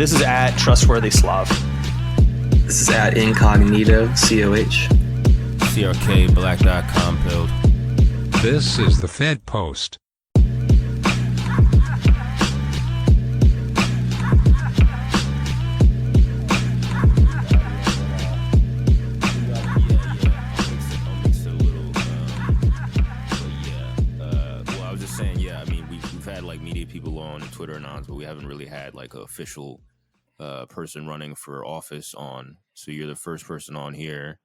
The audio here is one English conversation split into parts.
This is at Trustworthy Slav. This is at Incognito, COH. CRK Black Dot Compilled. This is the Fed Post. People on Twitter anons, but we haven't really had like an official person running for office on. So you're the first person on here,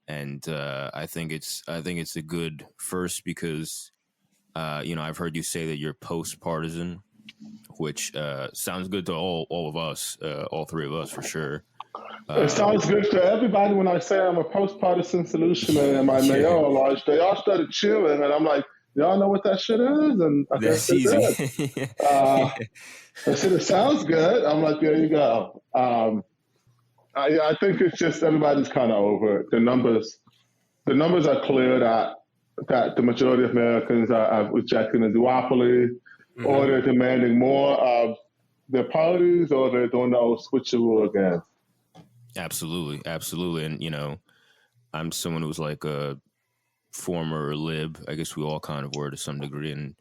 and I think it's a good first because I've heard you say that you're post-partisan, which sounds good to all of us, all three of us for sure. It sounds good to everybody when I say I'm a post-partisan solution and my mayoral launch. They all started cheering, and I'm like, y'all know what that shit is? And I guess they did. They said it sounds good. I'm like, there you go. I think it's just everybody's kind of over it. The numbers are clear that the majority of Americans are rejecting the duopoly, or they're demanding more of their parties, or they're doing the old switcheroo again. Absolutely. And, I'm someone who's like a former lib. I guess we all kind of were to some degree. And,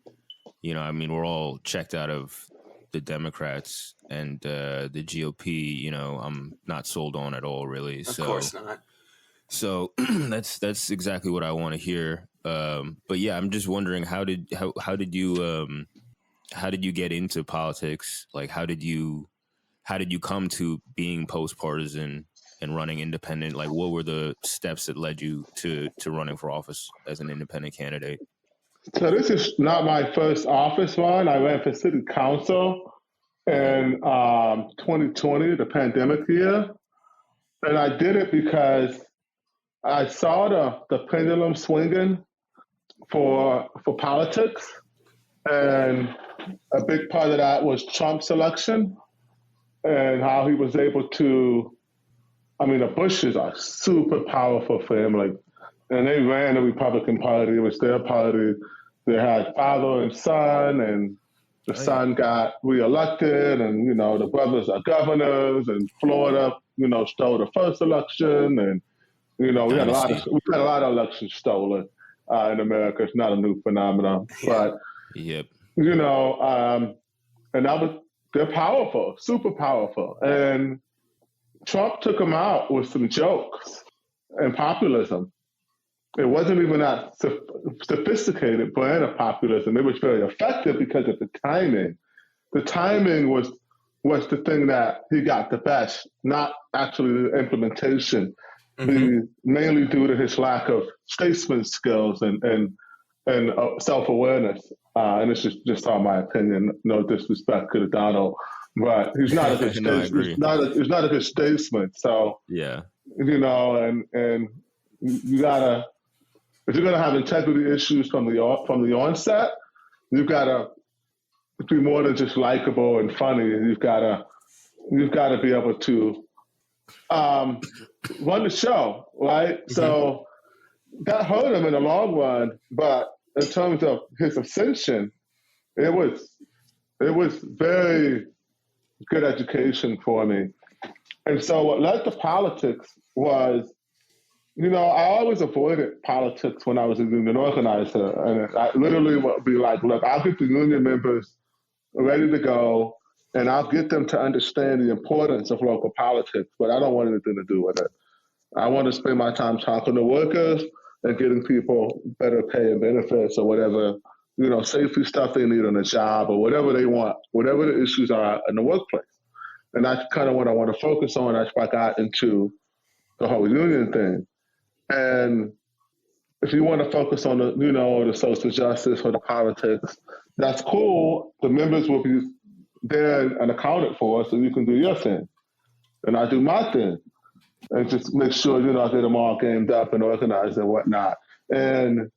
we're all checked out of the Democrats and the GOP, I'm not sold on at all, really. Of course not. So that's exactly what I want to hear. But yeah, I'm just wondering how did you get into politics? Like, how did you come to being post-partisan and running independent? Like, what were the steps that led you to running for office as an independent candidate? So this is not my first office run. I ran for city council in 2020, the pandemic year. And I did it because I saw the pendulum swinging for politics. And a big part of that was Trump's election and how he was able to, the Bushes are super powerful family, and they ran the Republican Party. It was their party. They had father and son, and the son got reelected, and, the brothers are governors, and Florida, stole the first election, and, we had a lot of elections stolen in America. It's not a new phenomenon, but, yep. And they're powerful, super powerful. And Trump took them out with some jokes and populism. It wasn't even that sophisticated brand of populism. It was very effective because of the timing. The timing was the thing that he got the best, not actually the implementation, mainly due to his lack of statesman skills and self-awareness. And it's just all my opinion. No disrespect to the Donald. But he's not a good statesman. He's not a good statesman. So yeah, and you gotta, if you're gonna have integrity issues from the onset, you've gotta be more than just likable and funny. You've gotta be able to run the show, right? So that hurt him in the long run, but in terms of his ascension, it was very good education for me. And so what led to politics was, I always avoided politics when I was a union organizer. And I literally would be like, look, I'll get the union members ready to go, and I'll get them to understand the importance of local politics, but I don't want anything to do with it. I want to spend my time talking to workers and getting people better pay and benefits or whatever, safety stuff they need on the job or whatever they want, whatever the issues are in the workplace. And that's kind of what I want to focus on. That's why I got into the whole union thing. And if you want to focus on the social justice or the politics, that's cool. The members will be there and accounted for, so you can do your thing. And I do my thing. And just make sure, I get them all gamed up and organized and whatnot. And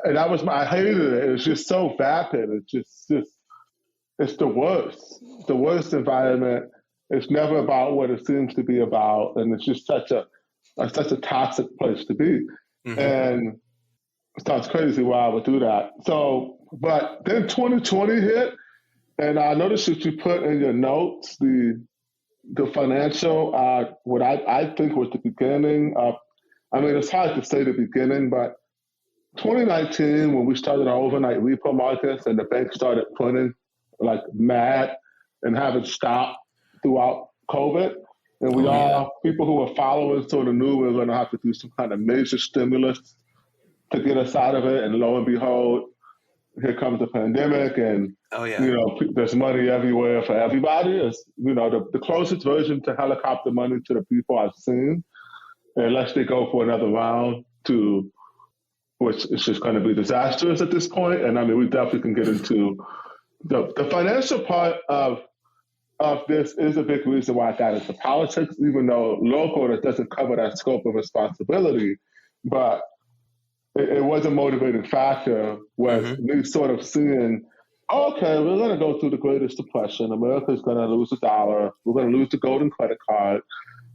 that was I hated it. It was just so vapid. It's the worst environment. It's never about what it seems to be about. And it's just such a toxic place to be. And it sounds crazy why I would do that. So, but then 2020 hit, And I noticed that you put in your notes the financial, what I think was the beginning of, I mean, it's hard to say the beginning, but 2019, when we started our overnight repo markets and the bank started printing like mad and haven't stopped throughout COVID, and we people who were followers sort of knew we were going to have to do some kind of major stimulus to get us out of it. And lo and behold, here comes the pandemic, and there's money everywhere for everybody. It's, the closest version to helicopter money to the people I've seen, unless they go for another round, to which is just going to be disastrous at this point. And I mean, we definitely can get into the financial part of this is a big reason why I got into politics, even though local, it doesn't cover that scope of responsibility. But it was a motivating factor, was me sort of seeing, okay, we're going to go through the greatest depression. America's going to lose the dollar. We're going to lose the golden credit card.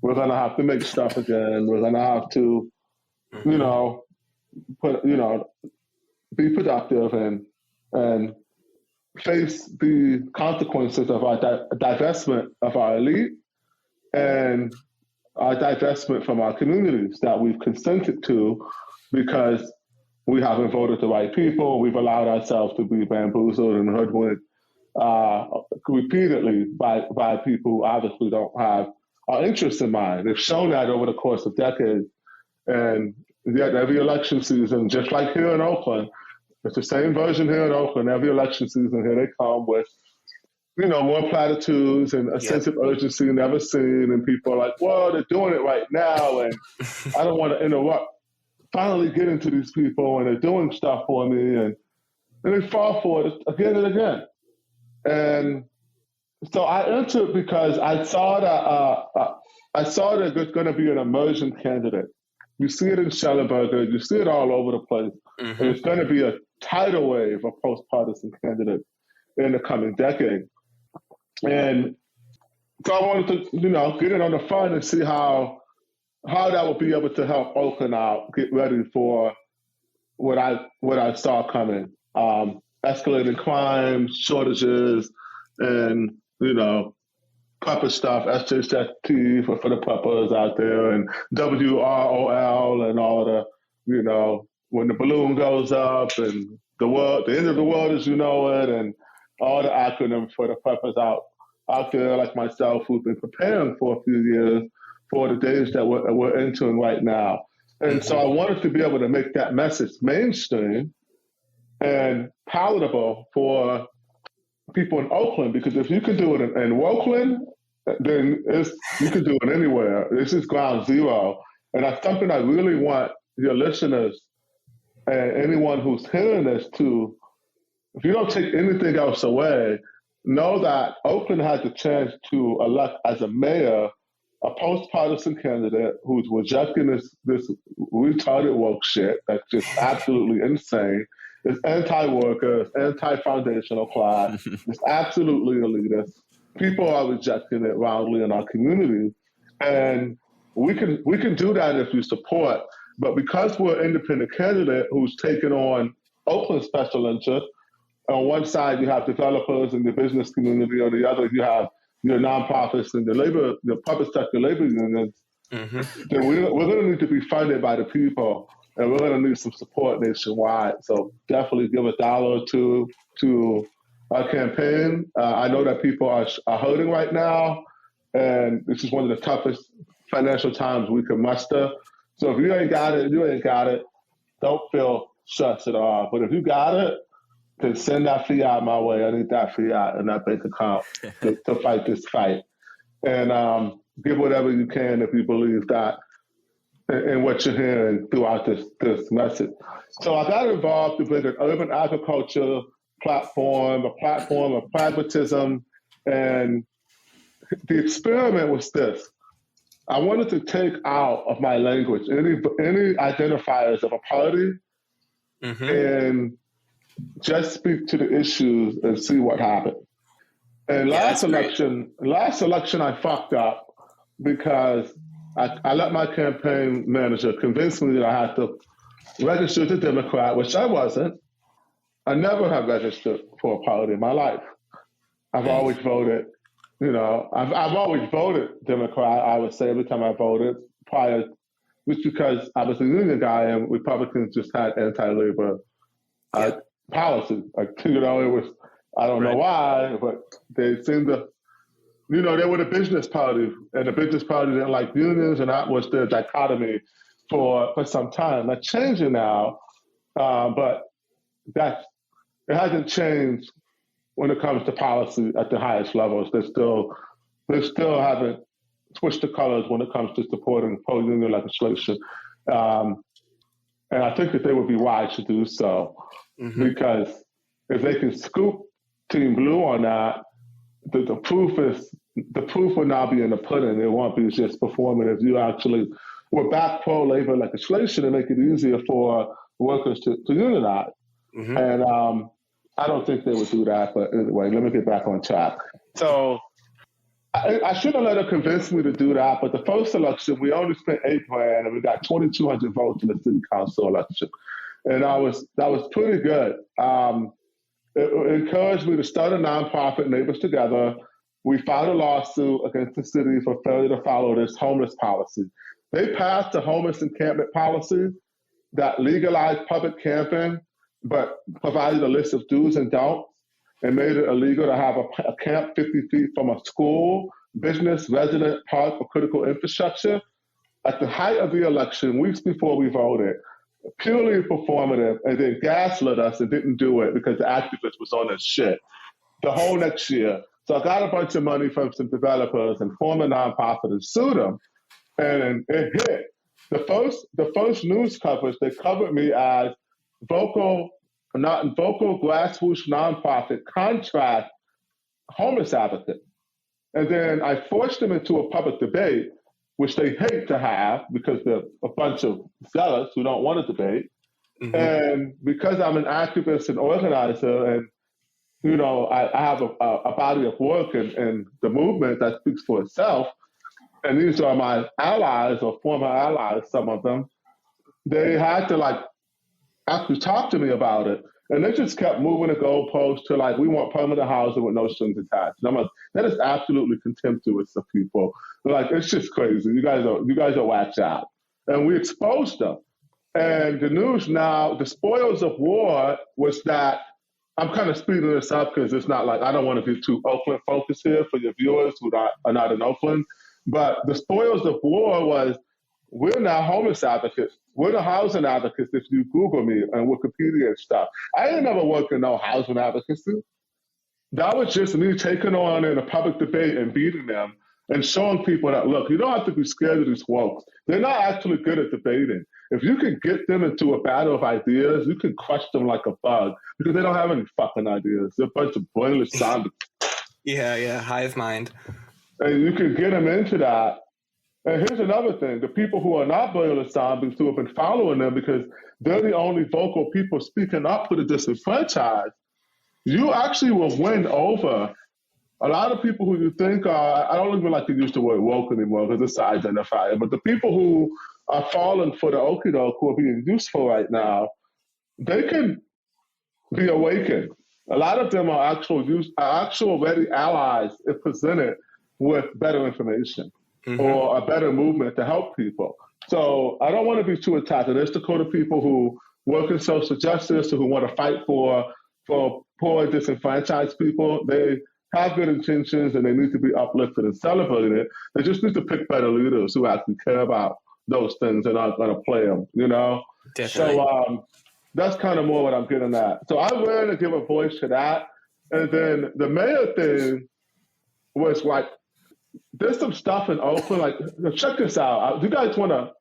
We're going to have to make stuff again. We're going to have to, be productive and face the consequences of our divestment of our elite and our divestment from our communities that we've consented to because we haven't voted the right people. We've allowed ourselves to be bamboozled and hoodwinked repeatedly by people who obviously don't have our interests in mind. They've shown that over the course of decades. And yet every election season, just like here in Oakland, it's the same version here in Oakland. Every election season, here they come with, more platitudes and a sense of urgency never seen. And people are like, well, they're doing it right now. And I don't want to interrupt. Finally getting to these people, and they're doing stuff for me. And they fall for it again and again. And so I entered because I saw that there's going to be an emerging candidate. You see it in Schellenberger, you see it all over the place. And it's going to be a tidal wave of post-partisan candidates in the coming decade. And so I wanted to, get in on the front and see how that would be able to help Oakland out, get ready for what I saw coming. Escalating crime, shortages, and, prepper stuff, SHST for the preppers out there, and WROL and all the, when the balloon goes up and the end of the world as you know it, and all the acronyms for the preppers out there like myself who've been preparing for a few years for the days that we're entering right now. And so I wanted to be able to make that message mainstream and palatable for people in Oakland, because if you can do it in Oakland, then you can do it anywhere. This is ground zero. And that's something I really want your listeners and anyone who's hearing this to, if you don't take anything else away, know that Oakland has a chance to elect as a mayor a post-partisan candidate who's rejecting this retarded woke shit that's just absolutely insane. It's anti-worker, it's anti-foundational class, it's absolutely elitist. People are rejecting it roundly in our community. And we can do that if you support. But because we're an independent candidate who's taken on Oakland special interest, on one side you have developers in the business community, on the other you have your nonprofits and the public sector labor unions, then we're going to need to be funded by the people, and we're going to need some support nationwide. So definitely give $1 or $2 to our campaign. I know that people are hurting right now, and this is one of the toughest financial times we can muster. So if you ain't got it, you ain't got it. Don't feel stressed at all. But if you got it, then send that fiat my way. I need that fiat in that bank account to fight this fight. And give whatever you can if you believe that in what you're hearing throughout this message. So I got involved with an urban agriculture platform, a platform of pragmatism. And the experiment was this. I wanted to take out of my language any identifiers of a party and just speak to the issues and see what happened. And last election I fucked up because I let my campaign manager convince me that I had to register as a Democrat, which I wasn't. I never have registered for a party in my life. I've always voted, I've always voted Democrat, I would say, every time I voted prior, just because I was a union guy and Republicans just had anti-labor policy. Like, it was, I don't know why, but they seemed to, they were the business party, and the business party didn't like unions, and that was their dichotomy for some time. That's changing now, but it hasn't changed when it comes to policy at the highest levels. They still haven't switched the colors when it comes to supporting pro-union legislation. And I think that they would be wise to do so, because if they can scoop Team Blue on that, the proof will now be in the pudding. It won't be just performative. You actually will back pro-labor legislation and make it easier for workers to unionize. And I don't think they would do that. But anyway, let me get back on track. So I shouldn't let her convince me to do that. But the first election, we only spent $8,000 and we got 2,200 votes in the city council election. And that was pretty good. It encouraged me to start a nonprofit, Neighbors Together. We filed a lawsuit against the city for failure to follow this homeless policy. They passed a homeless encampment policy that legalized public camping, but provided a list of do's and don'ts and made it illegal to have a camp 50 feet from a school, business, resident, park, or critical infrastructure. At the height of the election, weeks before we voted, purely performative, and then gaslit us and didn't do it because the activist was on this shit the whole next year. So I got a bunch of money from some developers and formed a nonprofit and sued them, and it hit. The first news coverage, they covered me as vocal grassroots nonprofit contract homeless advocate. And then I forced them into a public debate, which they hate to have because they're a bunch of zealots who don't want to debate. And because I'm an activist and organizer, and I have a body of work and the movement that speaks for itself, and these are my allies or former allies, some of them, they had to actually talk to me about it. And they just kept moving the goalposts to we want permanent housing with no strings attached. And I'm like, that is absolutely contemptuous of people. They're it's just crazy. You guys are whacked out. And we exposed them. And the news now, the spoils of war was that, I'm kind of speeding this up because it's not I don't want to be too Oakland focused here for your viewers who are not in Oakland. But the spoils of war was, we're now homeless advocates. We're the housing advocates if you Google me and Wikipedia and stuff. I ain't never worked in no housing advocacy. That was just me taking on in a public debate and beating them and showing people that, look, you don't have to be scared of these folks. They're not actually good at debating. If you can get them into a battle of ideas, you can crush them like a bug because they don't have any fucking ideas. They're a bunch of brainless zombies. Yeah, hive mind. And you can get them into that. And here's another thing. The people who are not brainless zombies who have been following them because they're the only vocal people speaking up for the disenfranchised, you actually will win over a lot of people who you think are, I don't even like to use the word woke anymore because it's identified, but the people who are falling for the okie doke, who are being useful right now, they can be awakened. A lot of them are actual ready allies if presented with better information or a better movement to help people. So I don't want to be too attacked. There's Dakota people who work in social justice or who want to fight for poor, disenfranchised people. They have good intentions and they need to be uplifted and celebrated. They just need to pick better leaders who actually care about those things and aren't going to play them, Definitely. So that's kind of more what I'm getting at. So I ran to give a voice to that. And then the mayor thing was there's some stuff in Oakland. Check this out. Do you guys want to,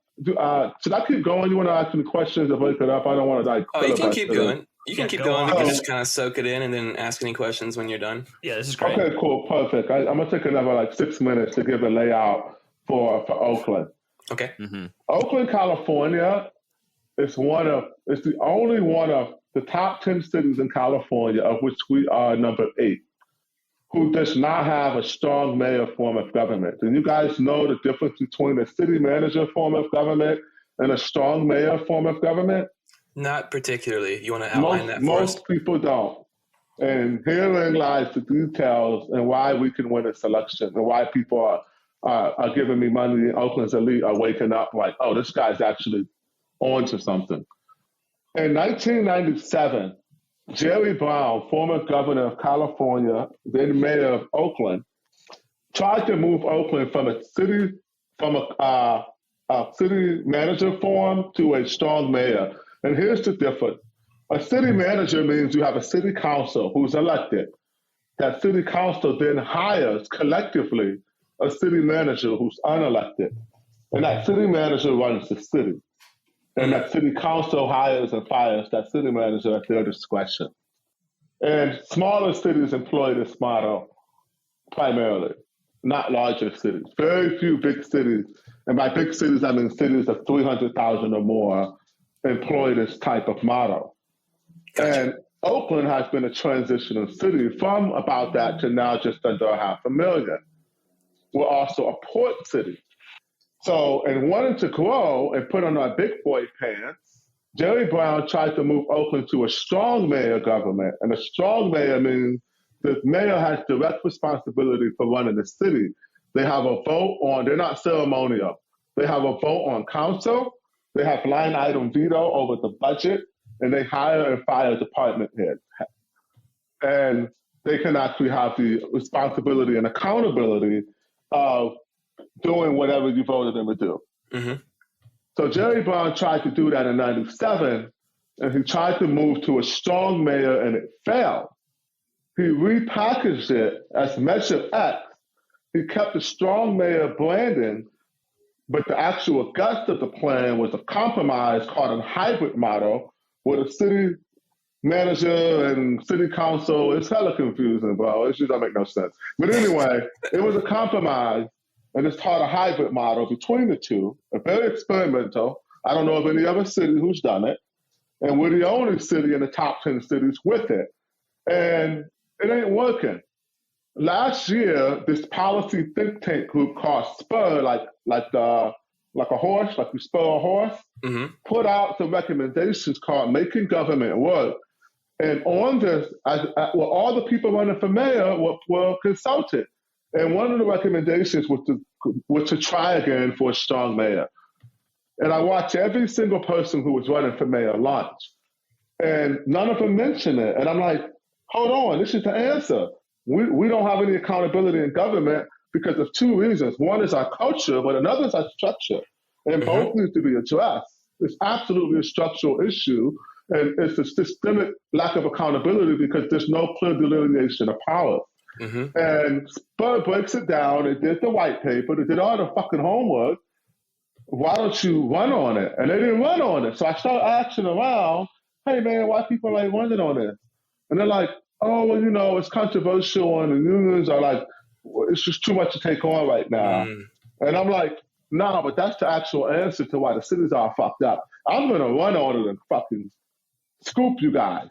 should I keep going? You want to ask me questions or break it up? I don't want to you can keep going. You can keep going. on. You can just kind of soak it in and then ask any questions when you're done. Yeah, this is great. Okay, cool. Perfect. I'm going to take another 6 minutes to give a layout for Oakland. Okay. Oakland, California is the only one of the top 10 cities in California, of which we are number 8, who does not have a strong mayor form of government. And you guys know the difference between a city manager form of government and a strong mayor form of government? Not particularly. You want to outline that for us? Most people don't. And herein lies the details and why we can win a selection and why people are giving me money in Oakland's elite are waking up like, oh, this guy's actually on to something. In 1997, Jerry Brown, former governor of California, then mayor of Oakland, tried to move Oakland from a city manager form to a strong mayor. And here's the difference. A city manager means you have a city council who's elected. That city council then hires collectively a city manager who's unelected. And that city manager runs the city. And that city council hires and fires that city manager at their discretion. And smaller cities employ this model primarily, not larger cities. Very few big cities, and by big cities, I mean cities of 300,000 or more, employ this type of model. Gotcha. And Oakland has been a transitional city from about that to now just under 500,000. We're also a port city. So, in wanting to grow and put on our big boy pants, Jerry Brown tried to move Oakland to a strong mayor government. And a strong mayor means the mayor has direct responsibility for running the city. They have a vote on, they're not ceremonial. They have a vote on council, they have line item veto over the budget, and they hire and fire department heads. And they can actually have the responsibility and accountability of doing whatever you voted them to do. Mm-hmm. So Jerry Brown tried to do that in 97, and he tried to move to a strong mayor, and it failed. He repackaged it as Measure X. He kept the strong mayor branding, but the actual guts of the plan was a compromise called a hybrid model, where the city manager and city council, it's hella confusing, bro. It just doesn't make no sense. But anyway, it was a compromise, and it's called a hybrid model between the two, very experimental. I don't know of any other city who's done it. And we're the only city in the top 10 cities with it. And it ain't working. Last year, this policy think tank group called Spur, like a horse, like you spur a horse, mm-hmm. put out some recommendations called Making Government Work. And on this, all the people running for mayor were consulted. And one of the recommendations was to try again for a strong mayor. And I watched every single person who was running for mayor launch. And none of them mentioned it. And I'm like, hold on, this is the answer. We don't have any accountability in government because of two reasons. One is our culture, but another is our structure. And both need to be addressed. It's absolutely a structural issue. And it's a systemic lack of accountability because there's no clear delineation of power. Mm-hmm. And Spur breaks it down. They did the white paper. They did all the fucking homework. Why don't you run on it? And they didn't run on it. So I started asking around, hey, man, why people ain't running on this? And they're like, oh, well, you know, it's controversial. And the unions are like, well, it's just too much to take on right now. Mm. And I'm like, nah, but that's the actual answer to why the cities are fucked up. I'm going to run on it and fucking scoop you guys.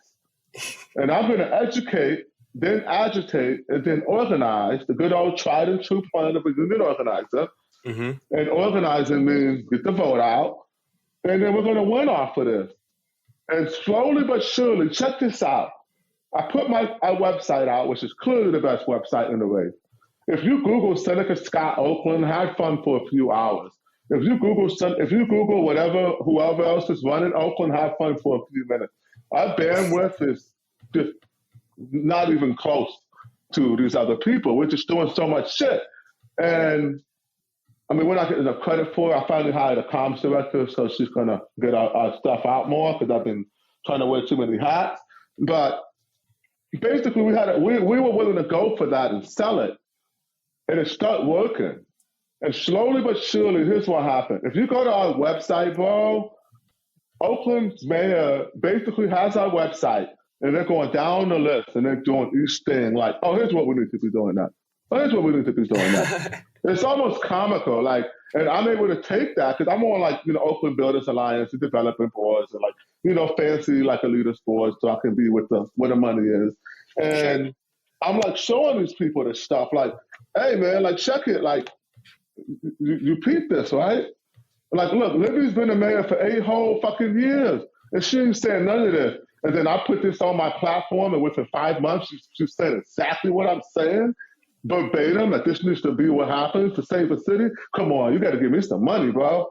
And I'm going to educate, then agitate, and then organize the good old tried and true plan of a union organizer. Mm-hmm. And organizing means get the vote out, and then we're going to win off of this. And slowly but surely, check this out. I put our website out, which is clearly the best website in the race. If you Google Seneca Scott Oakland, have fun for a few hours. If you Google whoever else is running Oakland, have fun for a few minutes. Our bandwidth is just not even close to these other people. We're just doing so much shit. And I mean, we're not getting enough credit for it. I finally hired a comms director, so she's going to get our stuff out more because I've been trying to wear too many hats. But basically, we were willing to go for that and sell it. And it started working. And slowly but surely, here's what happened. If you go to our website, bro, Oakland's mayor basically has our website, and they're going down the list, and they're doing each thing like, oh, here's what we need to be doing now. Oh, here's what we need to be doing now. It's almost comical, like, and I'm able to take that because I'm on like, Oakland Builders Alliance and development boards and like, fancy like a leaders board so I can be where the money is. And I'm like showing these people this stuff like, hey man, like check it, like you peep this, right? Like, look, Libby's been a mayor for 8 whole fucking years. And she ain't saying none of this. And then I put this on my platform, and within 5 months, she's saying exactly what I'm saying, verbatim, that this needs to be what happens to save a city. Come on, you got to give me some money, bro.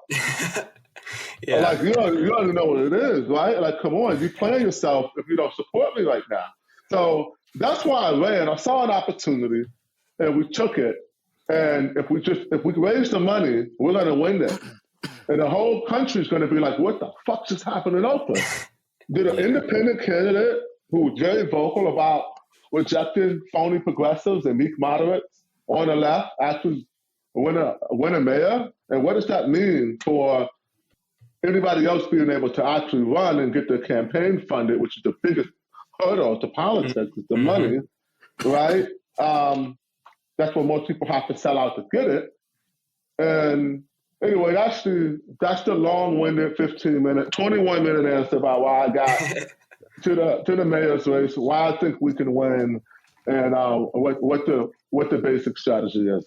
Yeah. Like, you already know what it is, right? Like, come on, you playing yourself if you don't support me right now. So that's why I ran. I saw an opportunity, and we took it. And if we raise the money, we're going to win this. And the whole country is going to be like, what the fuck just happened in Oakland? Did an independent candidate who was very vocal about rejecting phony progressives and meek moderates on the left actually win a mayor? And what does that mean for anybody else being able to actually run and get their campaign funded, which is the biggest hurdle to politics, is the money, right? That's what most people have to sell out to get it. And anyway, that's the long-winded 21-minute answer about why I got to the mayor's race, why I think we can win, and what the basic strategy is.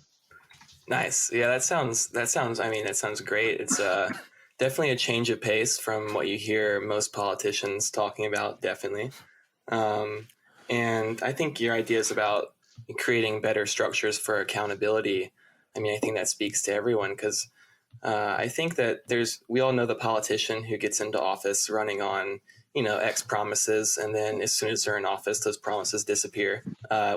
Nice. Yeah, that sounds great. It's definitely a change of pace from what you hear most politicians talking about, definitely. And I think your ideas about creating better structures for accountability, I think that speaks to everyone, because I think that we all know the politician who gets into office running on, X promises, and then as soon as they're in office, those promises disappear,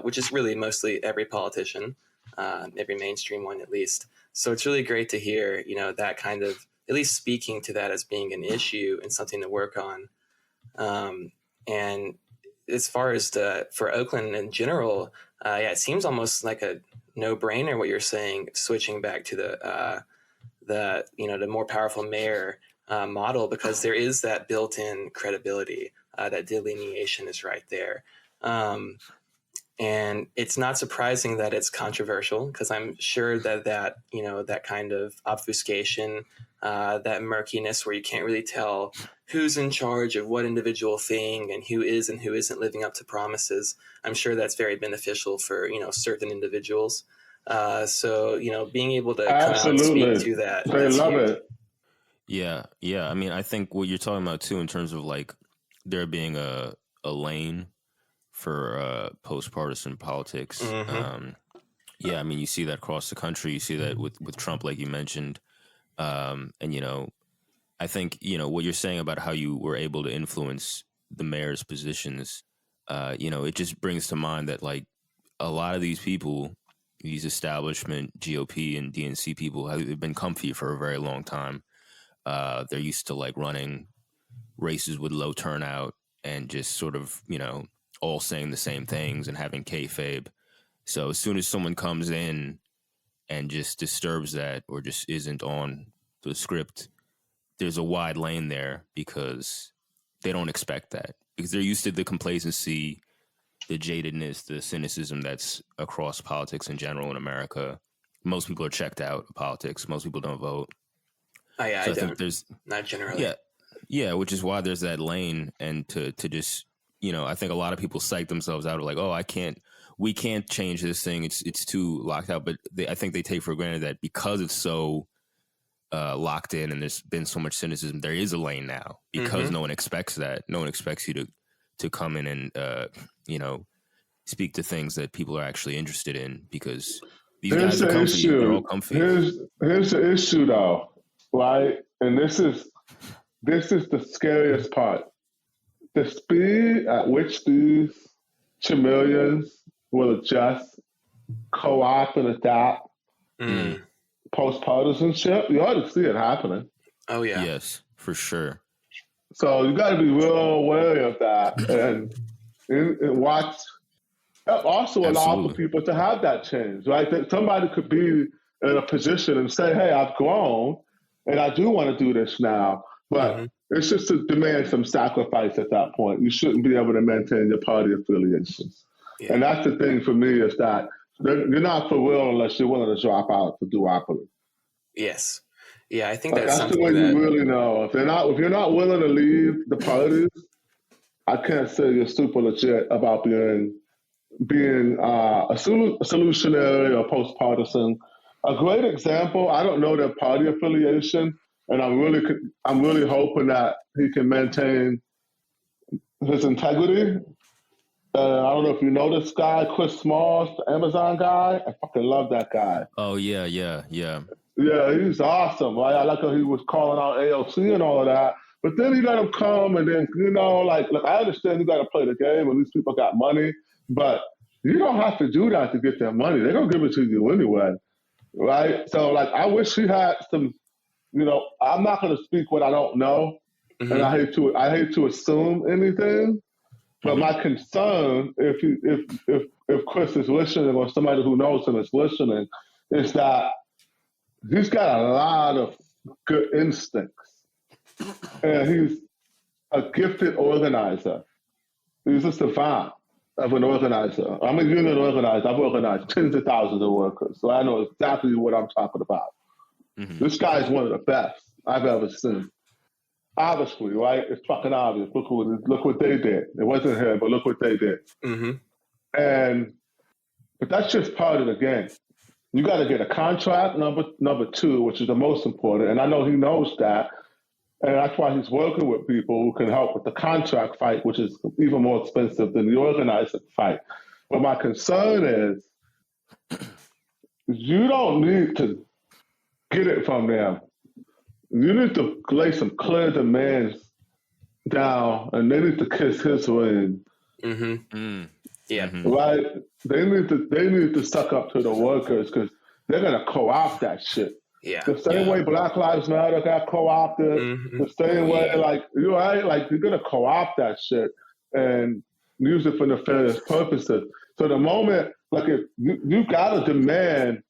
which is really mostly every politician, every mainstream one at least. So it's really great to hear, that kind of, at least speaking to that as being an issue and something to work on. And as far as for Oakland in general, it seems almost like a no-brainer what you're saying, switching back to the more powerful mayor model, because there is that built-in credibility. That delineation is right there. And it's not surprising that it's controversial, because I'm sure that kind of obfuscation, that murkiness where you can't really tell who's in charge of what individual thing and who is and who isn't living up to promises, I'm sure that's very beneficial for, certain individuals. So, being able to come out and speak to that. They love huge. it. Yeah. I think what you're talking about too, in terms of like there being a lane for post-partisan politics. Mm-hmm. You see that across the country. You see that with Trump, like you mentioned. And I think what you're saying about how you were able to influence the mayor's positions. It just brings to mind that like a lot of these people, these establishment GOP and DNC people, have been comfy for a very long time. They're used to like running races with low turnout and just sort of, all saying the same things and having kayfabe. So as soon as someone comes in and just disturbs that or just isn't on the script, there's a wide lane there because they don't expect that, because they're used to the complacency, the jadedness, the cynicism that's across politics in general in America. Most people are checked out of politics. Most people don't vote. Oh, yeah, so I think there's not generally. Yeah, which is why there's that lane, and to just I think a lot of people psych themselves out of like, oh, we can't change this thing. It's too locked out. But I think they take for granted that because it's so locked in and there's been so much cynicism, there is a lane now because no one expects that. No one expects you to come in and speak to things that people are actually interested in, because these guys are comfy. They're all comfy. Here's the issue though, right? And this is the scariest part. The speed at which these chameleons will adjust, co-opt, and adapt post-partisanship, you ought to see it happening. Oh, yeah. Yes, for sure. So you got to be real wary of that and watch. Also allow for people to have that change, right? That somebody could be in a position and say, hey, I've grown and I do want to do this now. But it's just to demand some sacrifice at that point. You shouldn't be able to maintain your party affiliations. Yeah. And that's the thing for me, is that you're not for real unless you're willing to drop out for duopoly. Yes. Yeah, I think that's the way you really know. If you're not willing to leave the parties, I can't say you're super legit about being a solutionary or post-partisan. A great example, I don't know their party affiliation, and I'm really hoping that he can maintain his integrity. I don't know if you know this guy, Chris Smalls, the Amazon guy. I fucking love that guy. Oh yeah. Yeah, he's awesome, right? I like how he was calling out AOC and all of that. But then he let him come, and then, like I understand you got to play the game, and these people got money, but you don't have to do that to get their money. They're going to give it to you anyway, right? So, like, I wish he had some, I'm not going to speak what I don't know, and I hate to assume anything, but my concern, if Chris is listening or somebody who knows him is listening, is that he's got a lot of good instincts, and he's a gifted organizer. He's a savant of an organizer. I'm a union organizer. I've organized tens of thousands of workers, so I know exactly what I'm talking about. This guy is one of the best I've ever seen. Obviously, right? It's fucking obvious. Look what they did. It wasn't him, but look what they did. But that's just part of the game. You got to get a contract, number two, which is the most important. And I know he knows that. And that's why he's working with people who can help with the contract fight, which is even more expensive than the organizing fight. But my concern is you don't need to get it from them. You need to lay some clear demands down, and they need to kiss his ring. Yeah. Right? They need to suck up to the workers, because they're gonna co-opt that shit. Yeah. The same way Black Lives Matter got co-opted, the same way, like, you're right, like, you're gonna co-opt that shit and use it for nefarious purposes. So the moment, like, if you gotta demand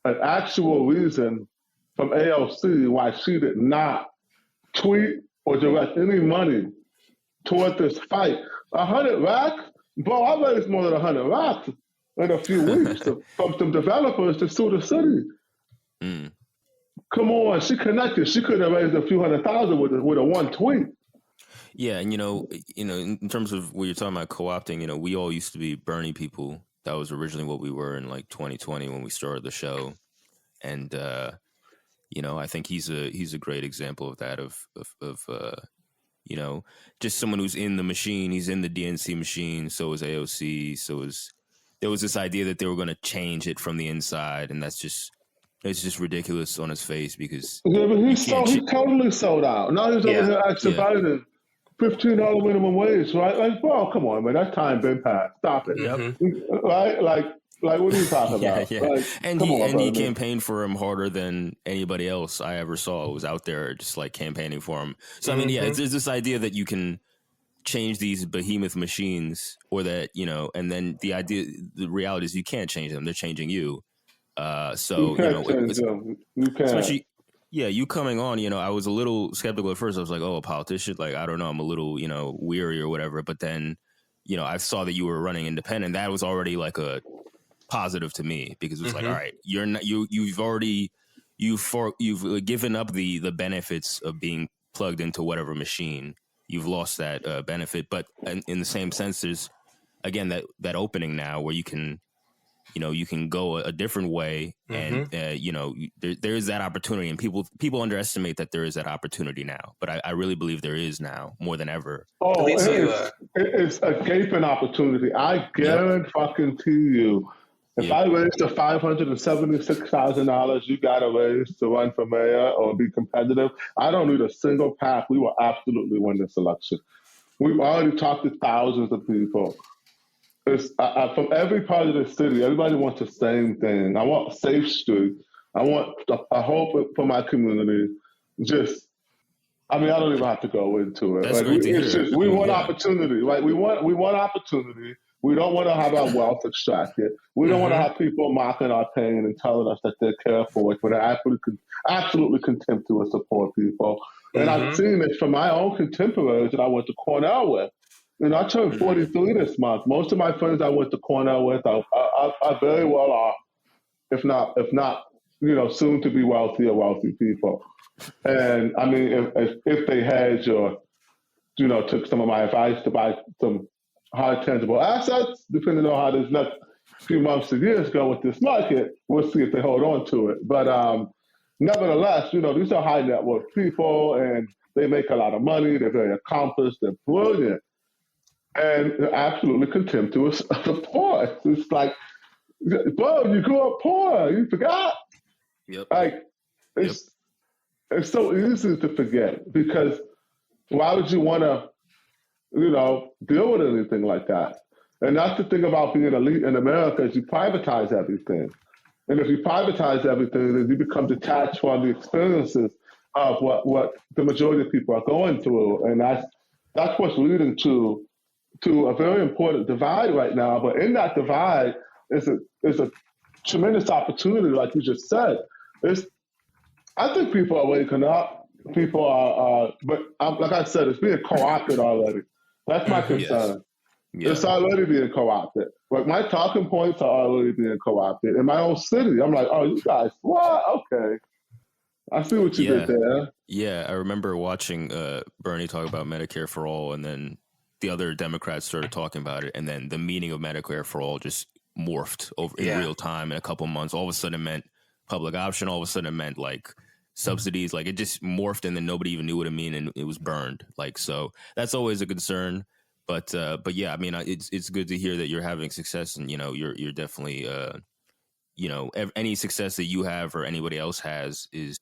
an actual reason from AOC why she did not tweet or direct any money toward this fight. 100 racks? Bro, I raised more than 100 racks in a few weeks from some developers to sue the city. Come on, she connected. She could have raised a few $100,000 with a one tweet. Yeah, and in terms of what you're talking about co-opting, we all used to be Bernie people. That was originally what we were in like 2020 when we started the show, and I think he's a great example of that. Of just someone who's in the machine. He's in the DNC machine. So is AOC. There was this idea that they were going to change it from the inside, and it's just ridiculous on his face, because but he's totally sold out. Now he's over here asking Biden $15 minimum wage, right? Like, bro, come on, man, that time been passed. Stop it, right? Like, what are you talking about? Yeah. Like, and he campaigned for him harder than anybody else I ever saw. Was out there just like campaigning for him. So I mean, there's this idea that you can change these behemoth machines, or that and then the reality is you can't change them; they're changing you. So you can't. Especially, you coming on. I was a little skeptical at first. I was like, oh, a politician? Like, I don't know. I'm a little weary or whatever. But then I saw that you were running independent. That was already like a positive to me, because it was like, all right, you're not, you've given up the benefits of being plugged into whatever machine. You've lost that benefit, but in the same sense, there's again that opening now where you can go a different way, and there is that opportunity, and people underestimate that there is that opportunity now, but I really believe there is now more than ever. Oh, it's a gaping opportunity. I guarantee you. If I raised the $576,000 you got to raise to run for mayor or be competitive, I don't need a single PAC. We will absolutely win this election. We've already talked to thousands of people. From every part of the city, everybody wants the same thing. I want safe streets. I want a hope for my community. I don't even have to go into it. That's great to hear. We want opportunity, right? We want opportunity. We don't want to have our wealth extracted. We don't want to have people mocking our pain and telling us that they care for us, but they're absolutely contemptuous of poor people. And I've seen this from my own contemporaries that I went to Cornell with. I turned 43 this month. Most of my friends I went to Cornell with are very well off, if not, soon to be wealthy people. And I mean, if they had took some of my advice to buy some hard tangible assets, depending on how this next few months to years go with this market, we'll see if they hold on to it. But nevertheless, these are high net worth people and they make a lot of money. They're very accomplished. They're brilliant. And they're absolutely contemptuous of the poor. It's like, bro, you grew up poor. You forgot? Yep. Like, it's so easy to forget because why would you want to, deal with anything like that? And that's the thing about being elite in America is you privatize everything. And if you privatize everything, then you become detached from the experiences of what the majority of people are going through. And that's what's leading to a very important divide right now. But in that divide is a tremendous opportunity, like you just said. I think people are waking up. People are, but like I said, it's being co-opted already. That's my concern. Yes. It's already being co-opted. Like my talking points are already being co-opted. In my own city, I'm like, oh, you guys, what? Okay. I see what you did there. Yeah, I remember watching Bernie talk about Medicare for All, and then the other Democrats started talking about it, and then the meaning of Medicare for All just morphed over in real time in a couple months. All of a sudden it meant public option. All of a sudden it meant like subsidies. Like it just morphed, and then nobody even knew what it meant, and it was burned. Like, so that's always a concern. But yeah, I mean, it's good to hear that you're having success, and you're definitely any success that you have or anybody else has is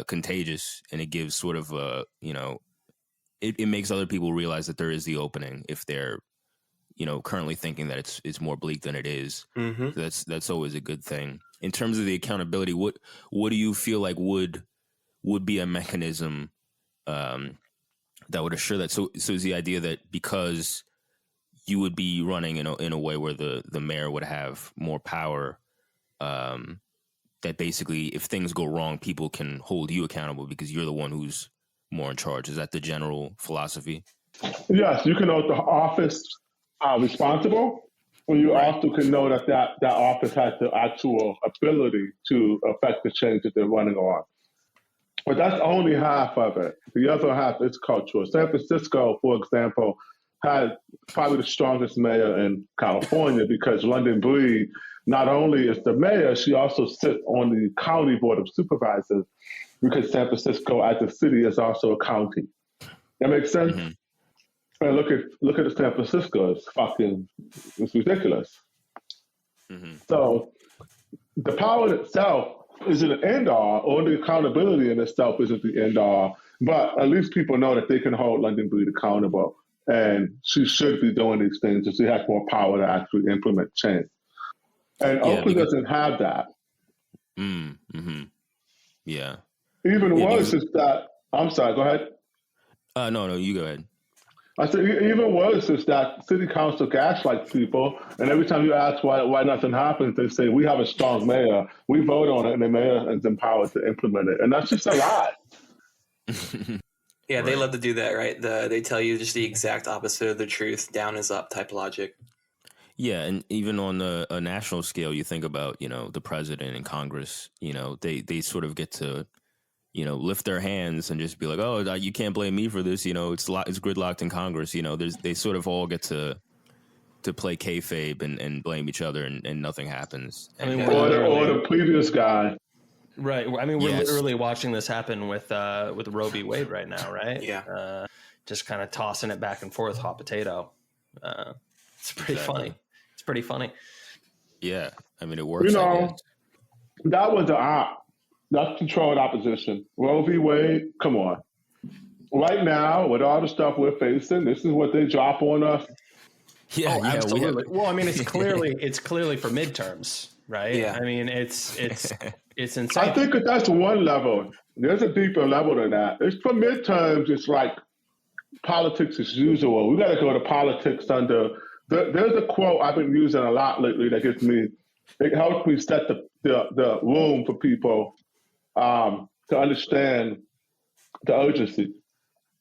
contagious, and it gives sort of it makes other people realize that there is the opening if they're currently thinking that it's more bleak than it is. Mm-hmm. So that's always a good thing. In terms of the accountability, what do you feel like would be a mechanism that would assure that? So is the idea that because you would be running in a way where the mayor would have more power, that basically if things go wrong, people can hold you accountable because you're the one who's more in charge? Is that the general philosophy? Yes, you can hold the office responsible, and you also can know that office has the actual ability to affect the change that they're running on. But that's only half of it. The other half is cultural. San Francisco, for example, had probably the strongest mayor in California because London Breed not only is the mayor, she also sits on the county board of supervisors because San Francisco as a city is also a county. That makes sense? Mm-hmm. And look at San Francisco. It's ridiculous. Mm-hmm. So the power in itself isn't an end all, or the accountability in itself isn't the end all. But at least people know that they can hold London Breed accountable, and she should be doing these things, and she has more power to actually implement change. And Oakland doesn't have that. Mm-hmm. Yeah. Even worse is that. I'm sorry. Go ahead. No, you go ahead. I said, even worse is that city council gaslights people, and every time you ask why nothing happens, they say, we have a strong mayor, we vote on it, and the mayor is empowered to implement it. And that's just a lie. Yeah, right. They love to do that, right? They tell you just the exact opposite of the truth, down is up type logic. Yeah, and even on a national scale, you think about, the president and Congress, they sort of get to lift their hands and just be like, oh, you can't blame me for this. It's gridlocked in Congress. They sort of all get to play kayfabe and blame each other, and nothing happens. Or the previous guy. Right. I mean, we're literally watching this happen with Roe v. Wade right now, right? Yeah. Just kind of tossing it back and forth, hot potato. It's pretty funny. It's pretty funny. Yeah. I mean, it works. That was an op. That's controlled opposition. Roe v. Wade, come on. Right now, with all the stuff we're facing, this is what they drop on us. Yeah, absolutely. Well, I mean, it's clearly for midterms, right? Yeah. I mean, it's insane. I think that's one level. There's a deeper level than that. It's for midterms. It's like politics as usual. We got to go to politics under. There's a quote I've been using a lot lately that gets me. It helps me set the room for people to understand the urgency.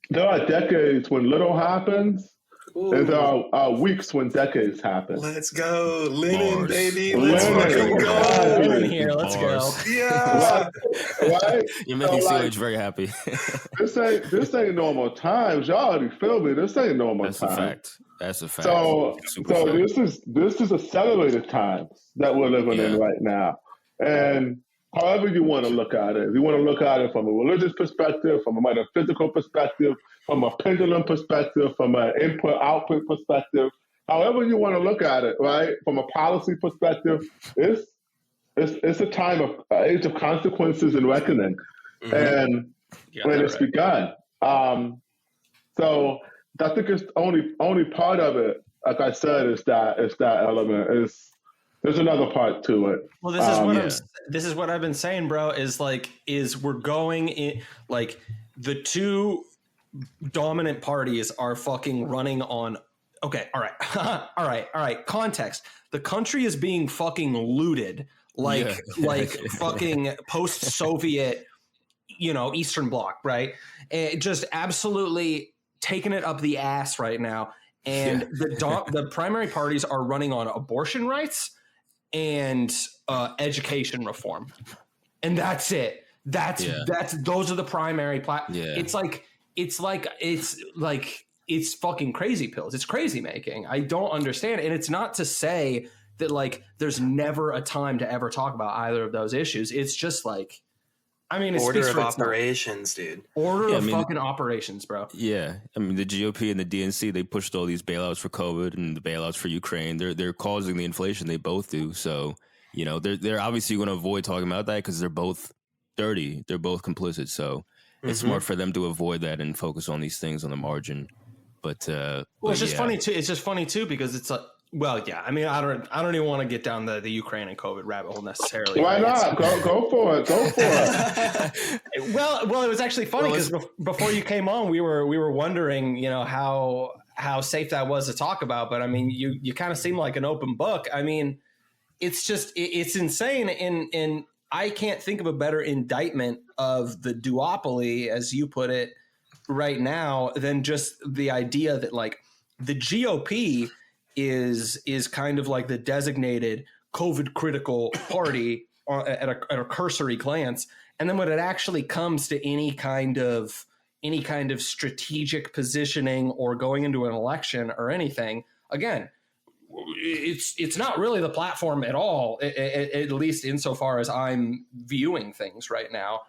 There are decades when little happens, and there are weeks when decades happen. Let's go, Lennon, baby. Let's fucking go. Lennon here. Let's go. Yeah. Right? You're making CH very happy. This ain't normal times. Y'all already feel me. This ain't normal times. That's a fact. So this is accelerated times that we're living in right now. And however you want to look at it. If you want to look at it from a religious perspective, from a metaphysical perspective, from a pendulum perspective, from an input-output perspective, however you want to look at it, right? From a policy perspective, it's a time of age of consequences and reckoning, and it's begun. So I think it's only part of it. Like I said, is that element. There's another part to it. Well, this is what I've been saying, bro. Is we're going in, like, the two dominant parties are fucking running on. Okay, all right. Context: the country is being fucking looted, like fucking post-Soviet, Eastern Bloc, right? And just absolutely taking it up the ass right now. And the primary parties are running on abortion rights and education reform, and that's it. Those are the primary it's fucking crazy pills. It's crazy making. I don't understand. And it's not to say that, like, there's never a time to ever talk about either of those issues. It's just like, I mean, it order of operations, dude. Fucking operations, bro. Yeah. I mean, the GOP and the DNC, they pushed all these bailouts for COVID and the bailouts for Ukraine. They're causing the inflation. They both do. So, they're obviously going to avoid talking about that because they're both dirty. They're both complicit. So it's smart for them to avoid that and focus on these things on the margin. But it's just funny too. It's just funny too because it's like, well, yeah. I mean, I don't even want to get down the Ukraine and COVID rabbit hole necessarily. Why not? Go for it. Go for it. well, it was actually funny because before you came on, we were wondering, how safe that was to talk about. But I mean, you kind of seem like an open book. I mean, it's just it's insane, and I can't think of a better indictment of the duopoly, as you put it, right now than just the idea that, like, the GOP is kind of like the designated COVID critical party at a cursory glance, and then when it actually comes to any kind of strategic positioning or going into an election or anything, again, it's not really the platform at all, at least insofar as I'm viewing things right now.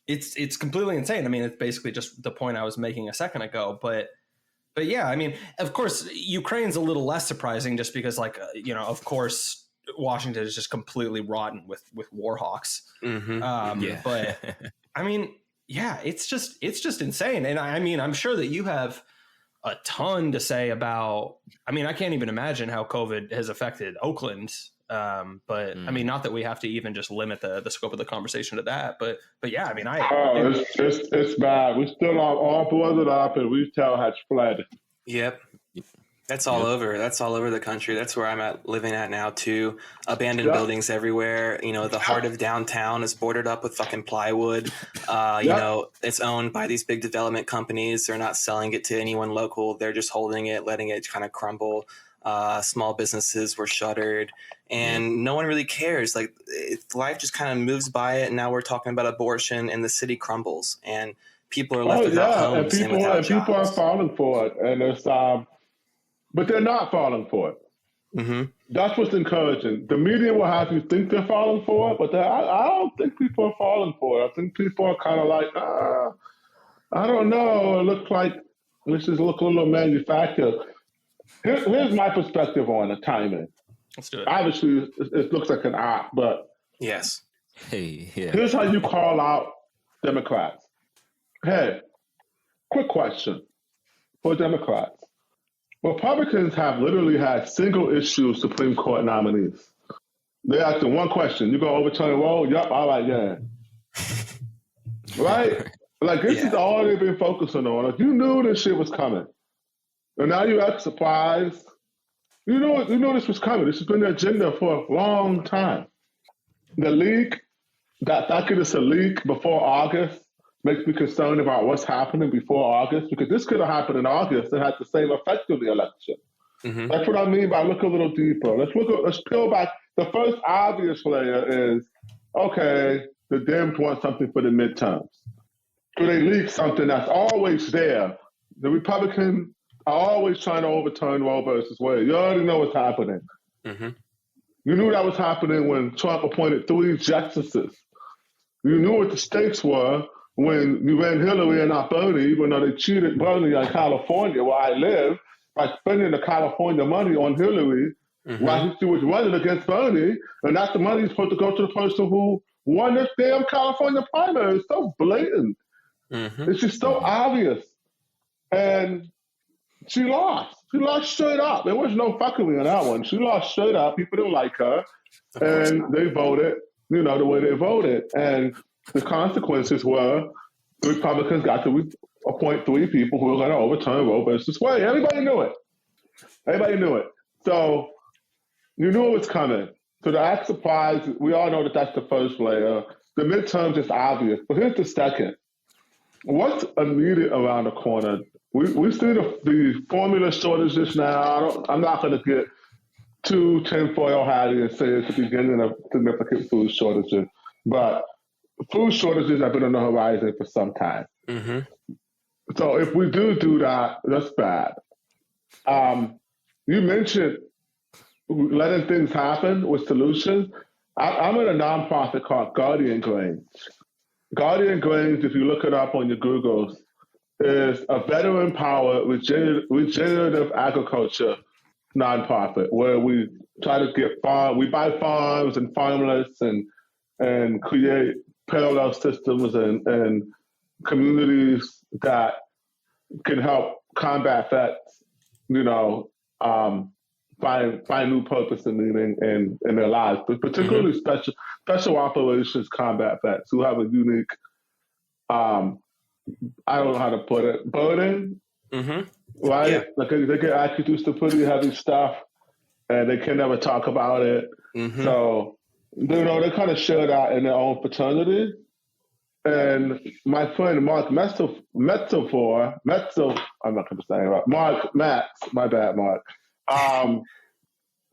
It's completely insane. I mean, it's basically just the point I was making a second ago, but yeah, I mean, of course, Ukraine's a little less surprising just because, like, of course, Washington is just completely rotten with war hawks. But I mean, yeah, it's just insane. And I mean, I'm sure that you have a ton to say about, I mean, I can't even imagine how COVID has affected Oakland. But I mean, not that we have to even just limit the scope of the conversation to that, but yeah, I mean, it's bad. We still are all boarded up, and retail has fled. Yep. That's all over. That's all over the country. That's where I'm living at now too. Abandoned buildings everywhere. The heart of downtown is boarded up with fucking plywood. It's owned by these big development companies. They're not selling it to anyone local. They're just holding it, letting it kind of crumble. Small businesses were shuttered, and no one really cares. Like, life just kind of moves by it, and now we're talking about abortion, and the city crumbles, and people are left without homes and without jobs. People are falling for it, and it's but they're not falling for it. That's what's encouraging. The media will have you think they're falling for it, but I don't think people are falling for it. I think people are kind of like, I don't know. It looks like this is look a little manufactured. Here's my perspective on the timing. Let's do it. Obviously, it looks like an art, but yes. Hey, yeah. Here's how you call out Democrats. Hey, quick question for Democrats. Republicans have literally had single-issue Supreme Court nominees. They ask them one question. You going to overturn the roll? Yup, all right, yeah. Right? Like, this is all they've been focusing on. Like, you knew this shit was coming. And now you act surprised. You know this was coming. This has been the agenda for a long time. The leak, that fact that it's a leak before August makes me concerned about what's happening before August, because this could have happened in August and had the same effect of the election. That's what I mean by look a little deeper. Let's peel back. The first obvious layer is, okay, the Dems want something for the midterms. So they leak something that's always there. The Republicans are always trying to overturn Roe versus Wade. You already know what's happening. You knew that was happening when Trump appointed 3 justices. You knew what the stakes were when you ran Hillary and not Bernie, even though they cheated Bernie in California, where I live, by spending the California money on Hillary while she was running against Bernie, and that's the money supposed to go to the person who won this damn California primary. It's so blatant. It's just so obvious. And she lost. She lost straight up. There was no fuckery on that one. She lost straight up. People didn't like her. And they voted, the way they voted. And the consequences were the Republicans got to appoint 3 people who were going to overturn Roe versus Wade. Everybody knew it. So you knew it was coming. So the act surprise, we all know that that's the first layer. The midterms is obvious. But here's the second. What's immediate around the corner? We see the formula shortages now. I'm not going to get too tinfoil hatty and say it's the beginning of significant food shortages. But food shortages have been on the horizon for some time. So if we do that, that's bad. You mentioned letting things happen with solutions. I'm in a nonprofit called Guardian Grains. Guardian Grains, if you look it up on your Googles, is a veteran-powered regenerative agriculture nonprofit where we try to get we buy farms and farmless and create parallel systems and communities that can help combat vets, find new purpose and meaning in their lives, but particularly special operations combat vets who have a unique, I don't know how to put it, burden, right? Yeah. Like they get actually do some pretty heavy stuff and they can never talk about it. So, they kind of share that in their own fraternity. And my friend Mark Metzel, I'm not going to say it, Mark Matz, my bad, Mark.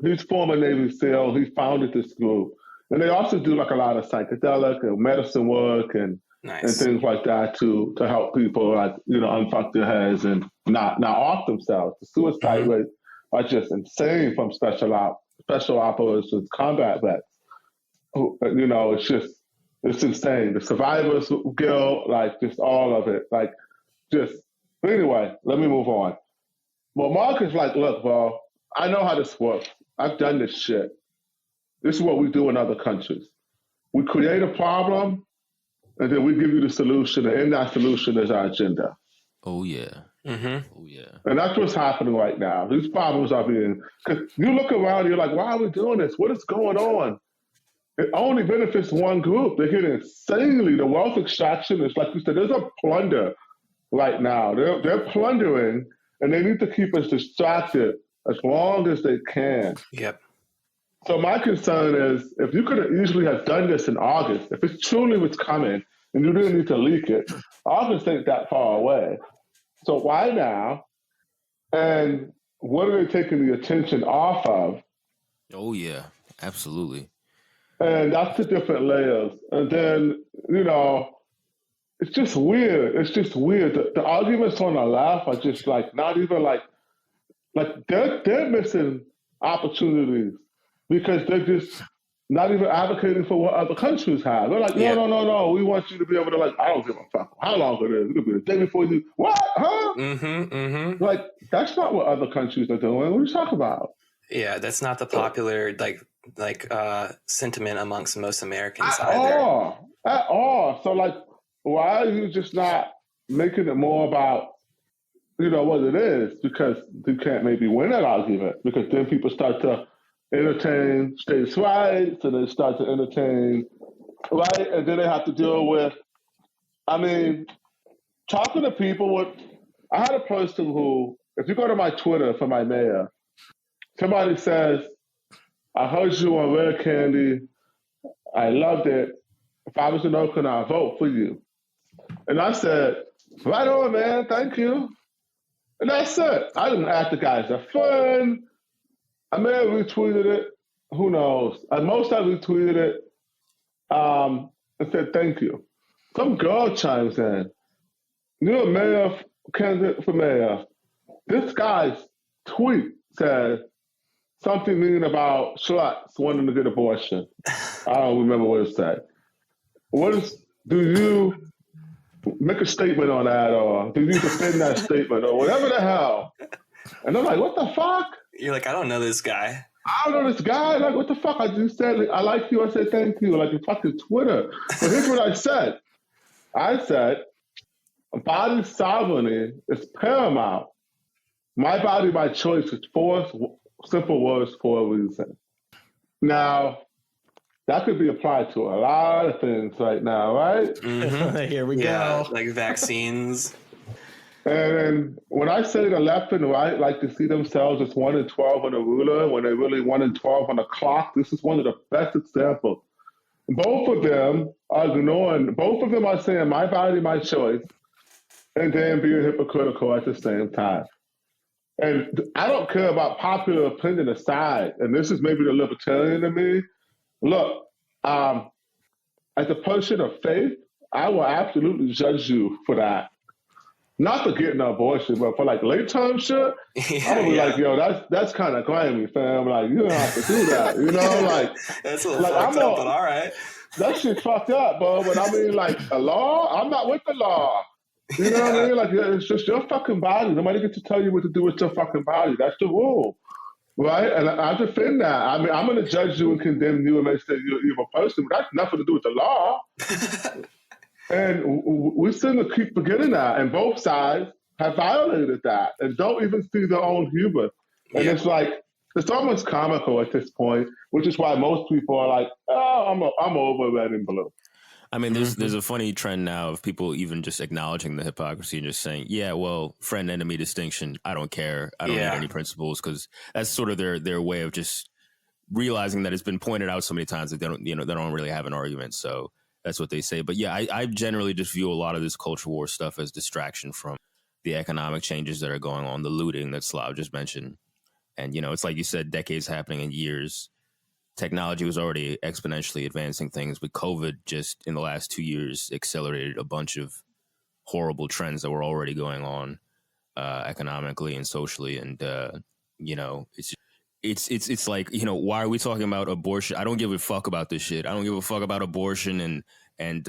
He's former Navy SEAL. He founded this group. And they also do like a lot of psychedelic and medicine work and things like that to help people unfuck their heads and not off themselves. The suicide rates are just insane from special operations combat vets. It's insane. The survivors' guilt, just all of it. Anyway, let me move on. Well, Mark is like, look, bro, I know how this works. I've done this shit. This is what we do in other countries. We create a problem, and then we give you the solution, and in that solution is our agenda. Oh, yeah. Oh, yeah. And that's what's happening right now. These problems are because you look around, you're like, why are we doing this? What is going on? It only benefits one group. They're getting insanely. The wealth extraction is, like you said, there's a plunder right now. They're plundering, and they need to keep us distracted as long as they can. Yep. So my concern is, if you could have easily have done this in August, if it truly was coming and you didn't need to leak it, August ain't that far away. So why now? And what are they taking the attention off of? Oh, yeah, absolutely. And that's the different layers. And then, it's just weird. The arguments on the left are just not even they're missing opportunities because they're just not even advocating for what other countries have. They're like, no. We want you to be able to I don't give a fuck how long it is. It could be the day before you. What? Huh? That's not what other countries are doing. What are you talking about? Yeah, that's not the popular sentiment amongst most Americans at all. So why are you just not making it more about what it is? Because you can't maybe win that argument, because then people start to entertain states' rights and they start to entertain and then they have to deal with talking to people I had a person who, if you go to my Twitter for my mayor, somebody says, I heard you on Rare Candy. I loved it. If I was in Oakland, I'd vote for you. And I said, right on, man. Thank you. And that's it. I didn't ask the guy as a friend. I may have retweeted it. Who knows? At most, I retweeted it and said, thank you. Some girl chimes in. You're a mayor candidate for mayor. This guy's tweet says, something mean about sluts wanting to get abortion. I don't remember what it said. Do you make a statement on that, or do you defend that statement, or whatever the hell? And I'm like, what the fuck? You're like, I don't know this guy. I don't know this guy. Like, what the fuck? I just said, like, I like you. I said, thank you. Like, it's fucking Twitter. But here's what I said. I said, body sovereignty is paramount. My body, my choice is 4 simple words for a reason. Now, that could be applied to a lot of things right now, right? Mm-hmm. Here we go. Like vaccines. And when I say the left and right like to see themselves as 1 and 12 on a ruler, when they're really 1 and 12 on a clock, this is one of the best examples. Both of them are saying my body, my choice, and then being hypocritical at the same time. And I don't care about popular opinion aside, and this is maybe the libertarian in me. Look, as a person of faith, I will absolutely judge you for that. Not for getting an abortion, but for like late term shit, I'm gonna be like, yo, that's kind of grimy, fam. Like, you don't have to do that, you know? Like, that's a little fucked up, but all right. That shit fucked up, bro. But I mean, like, the law, I'm not with the law. You know what I mean? Like, it's just your fucking body. Nobody gets to tell you what to do with your fucking body. That's the rule, right? And I defend that. I mean, I'm gonna judge you and condemn you and make sure you're an evil person, but that's nothing to do with the law. And we seem to keep forgetting that. And both sides have violated that and don't even see their own humor. And it's like, it's almost comical at this point, which is why most people are like, oh, I'm over red and blue. I mean, there's a funny trend now of people even just acknowledging the hypocrisy and just saying, yeah, well, friend-enemy distinction, I don't care. I don't need any principles, because that's sort of their way of just realizing that it's been pointed out so many times that they don't really have an argument. So that's what they say. But yeah, I generally just view a lot of this culture war stuff as distraction from the economic changes that are going on, the looting that SLAV just mentioned. And, it's like you said, decades happening in years. Technology was already exponentially advancing things, but COVID just in the last 2 years accelerated a bunch of horrible trends that were already going on economically and socially. And, it's like, why are we talking about abortion? I don't give a fuck about this shit. I don't give a fuck about abortion and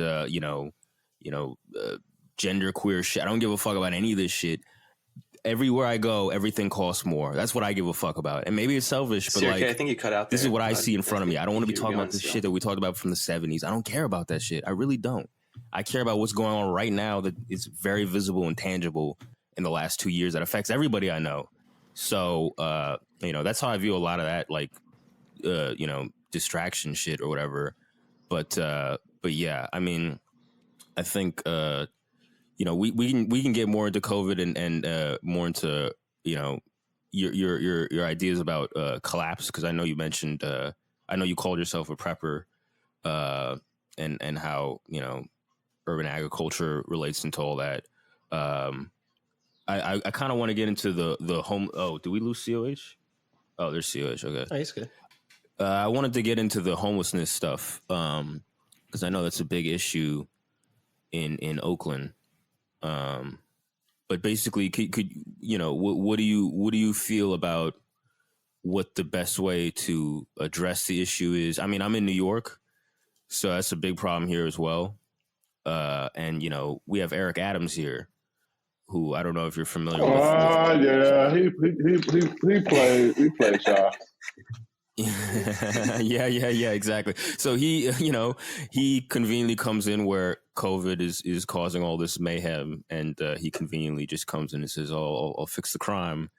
gender queer shit. I don't give a fuck about any of this shit. Everywhere I go, everything costs more. That's what I give a fuck about. And maybe it's selfish, but I think you cut out there. This is what I see in front of me. I don't want to be talking about the shit that we talked about from the 70s. I don't care about that shit. I really don't. I care about what's going on right now that is very visible and tangible in the last 2 years that affects everybody I know. So, that's how I view a lot of that, like, distraction shit or whatever. But yeah, I mean, I think, we can get more into COVID and more into, your ideas about collapse, because I know you mentioned, I know you called yourself a prepper, and how, urban agriculture relates into all that. I kind of want to get into the home. Oh, do we lose COH? Oh, there's COH. Okay. Oh, he's good. I wanted to get into the homelessness stuff because I know that's a big issue in Oakland. But basically, could what do you feel about what the best way to address the issue is? I mean, I'm in New York, so that's a big problem here as well. And we have Eric Adams here, who I don't know if you're familiar with. Yeah, he played shots. yeah, exactly. So he conveniently comes in where COVID is causing all this mayhem, and he conveniently just comes in and says, "Oh, I'll fix the crime."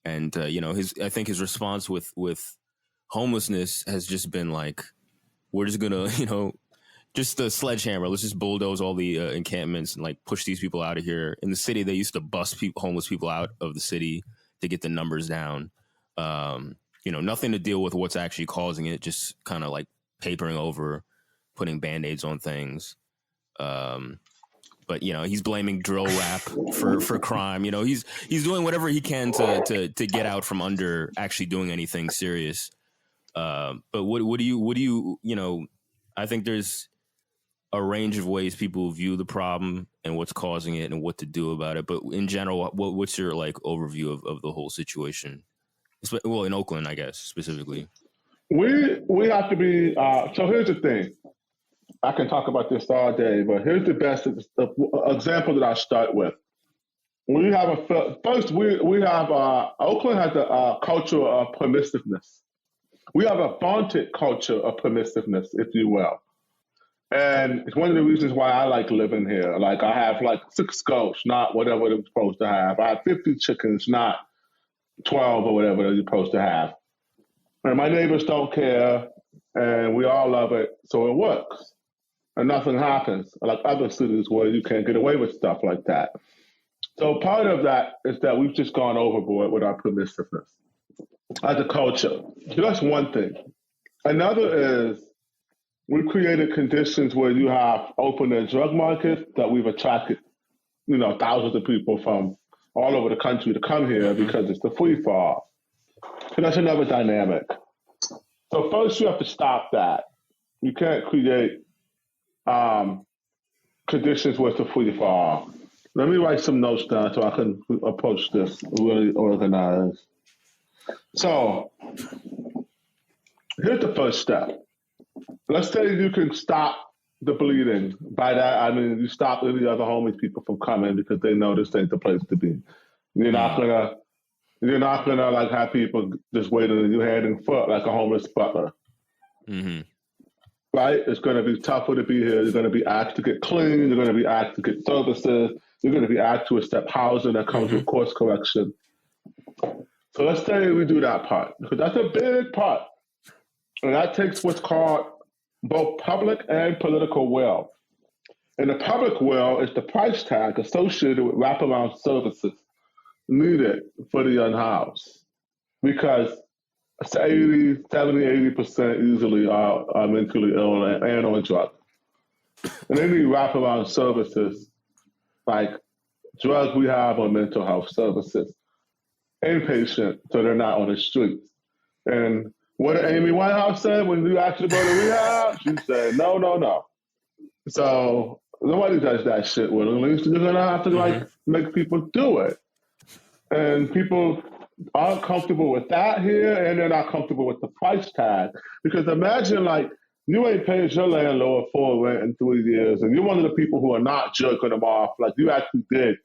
And I think his response with homelessness has just been like, "We're just gonna, just the sledgehammer. Let's just bulldoze all the encampments and like push these people out of here." In the city, they used to bust homeless people out of the city to get the numbers down. Nothing to deal with what's actually causing it, just kind of like papering over, putting Band-Aids on things. But he's blaming drill rap for crime. He's doing whatever he can to get out from under actually doing anything serious. But what do you I think there's a range of ways people view the problem and what's causing it and what to do about it. But in general, what's your like overview of the whole situation? Well, in Oakland, I guess, specifically. We have to be, so here's the thing. I can talk about this all day, but here's the best example that I start with. We have Oakland has a culture of permissiveness. We have a vaunted culture of permissiveness, if you will. And it's one of the reasons why I like living here. Like I have like 6 goats, not whatever they're supposed to have. I have 50 chickens, not 12 or whatever they're supposed to have. And my neighbors don't care, and we all love it, so it works. And nothing happens, like other cities where you can't get away with stuff like that. So part of that is that we've just gone overboard with our permissiveness as a culture. So that's one thing. Another is we created conditions where you have open air drug markets that we've attracted, thousands of people from all over the country to come here because it's the free for all. So that's another dynamic. So first you have to stop that. You can't create conditions where it's a free for all. Let me write some notes down so I can approach this really organized. So here's the first step. Let's say you can stop the bleeding. By that, I mean you stop any other homeless people from coming because they know this ain't the place to be. You're not gonna like have people just waiting on your head and foot like a homeless butler. Mm-hmm. Right? It's gonna be tougher to be here. You're gonna be asked to get clean. You're gonna be asked to get services. You're gonna be asked to accept housing that comes with course correction. So let's say we do that part because that's a big part. And that takes what's called both public and political will. And the public will is the price tag associated with wraparound services needed for the unhoused. Because 70, 80% usually are mentally ill and on drugs. And they need wraparound services like drug rehab or mental health services. Inpatient, so they're not on the streets. And what Amy Winehouse said when you asked her to go to rehab, she said, no. So nobody does that shit willingly. So you're going to have to make people do it. And people aren't comfortable with that here, and they're not comfortable with the price tag. Because imagine you ain't paid your landlord for rent in 3 years, and you're one of the people who are not jerking them off. Like you actually did,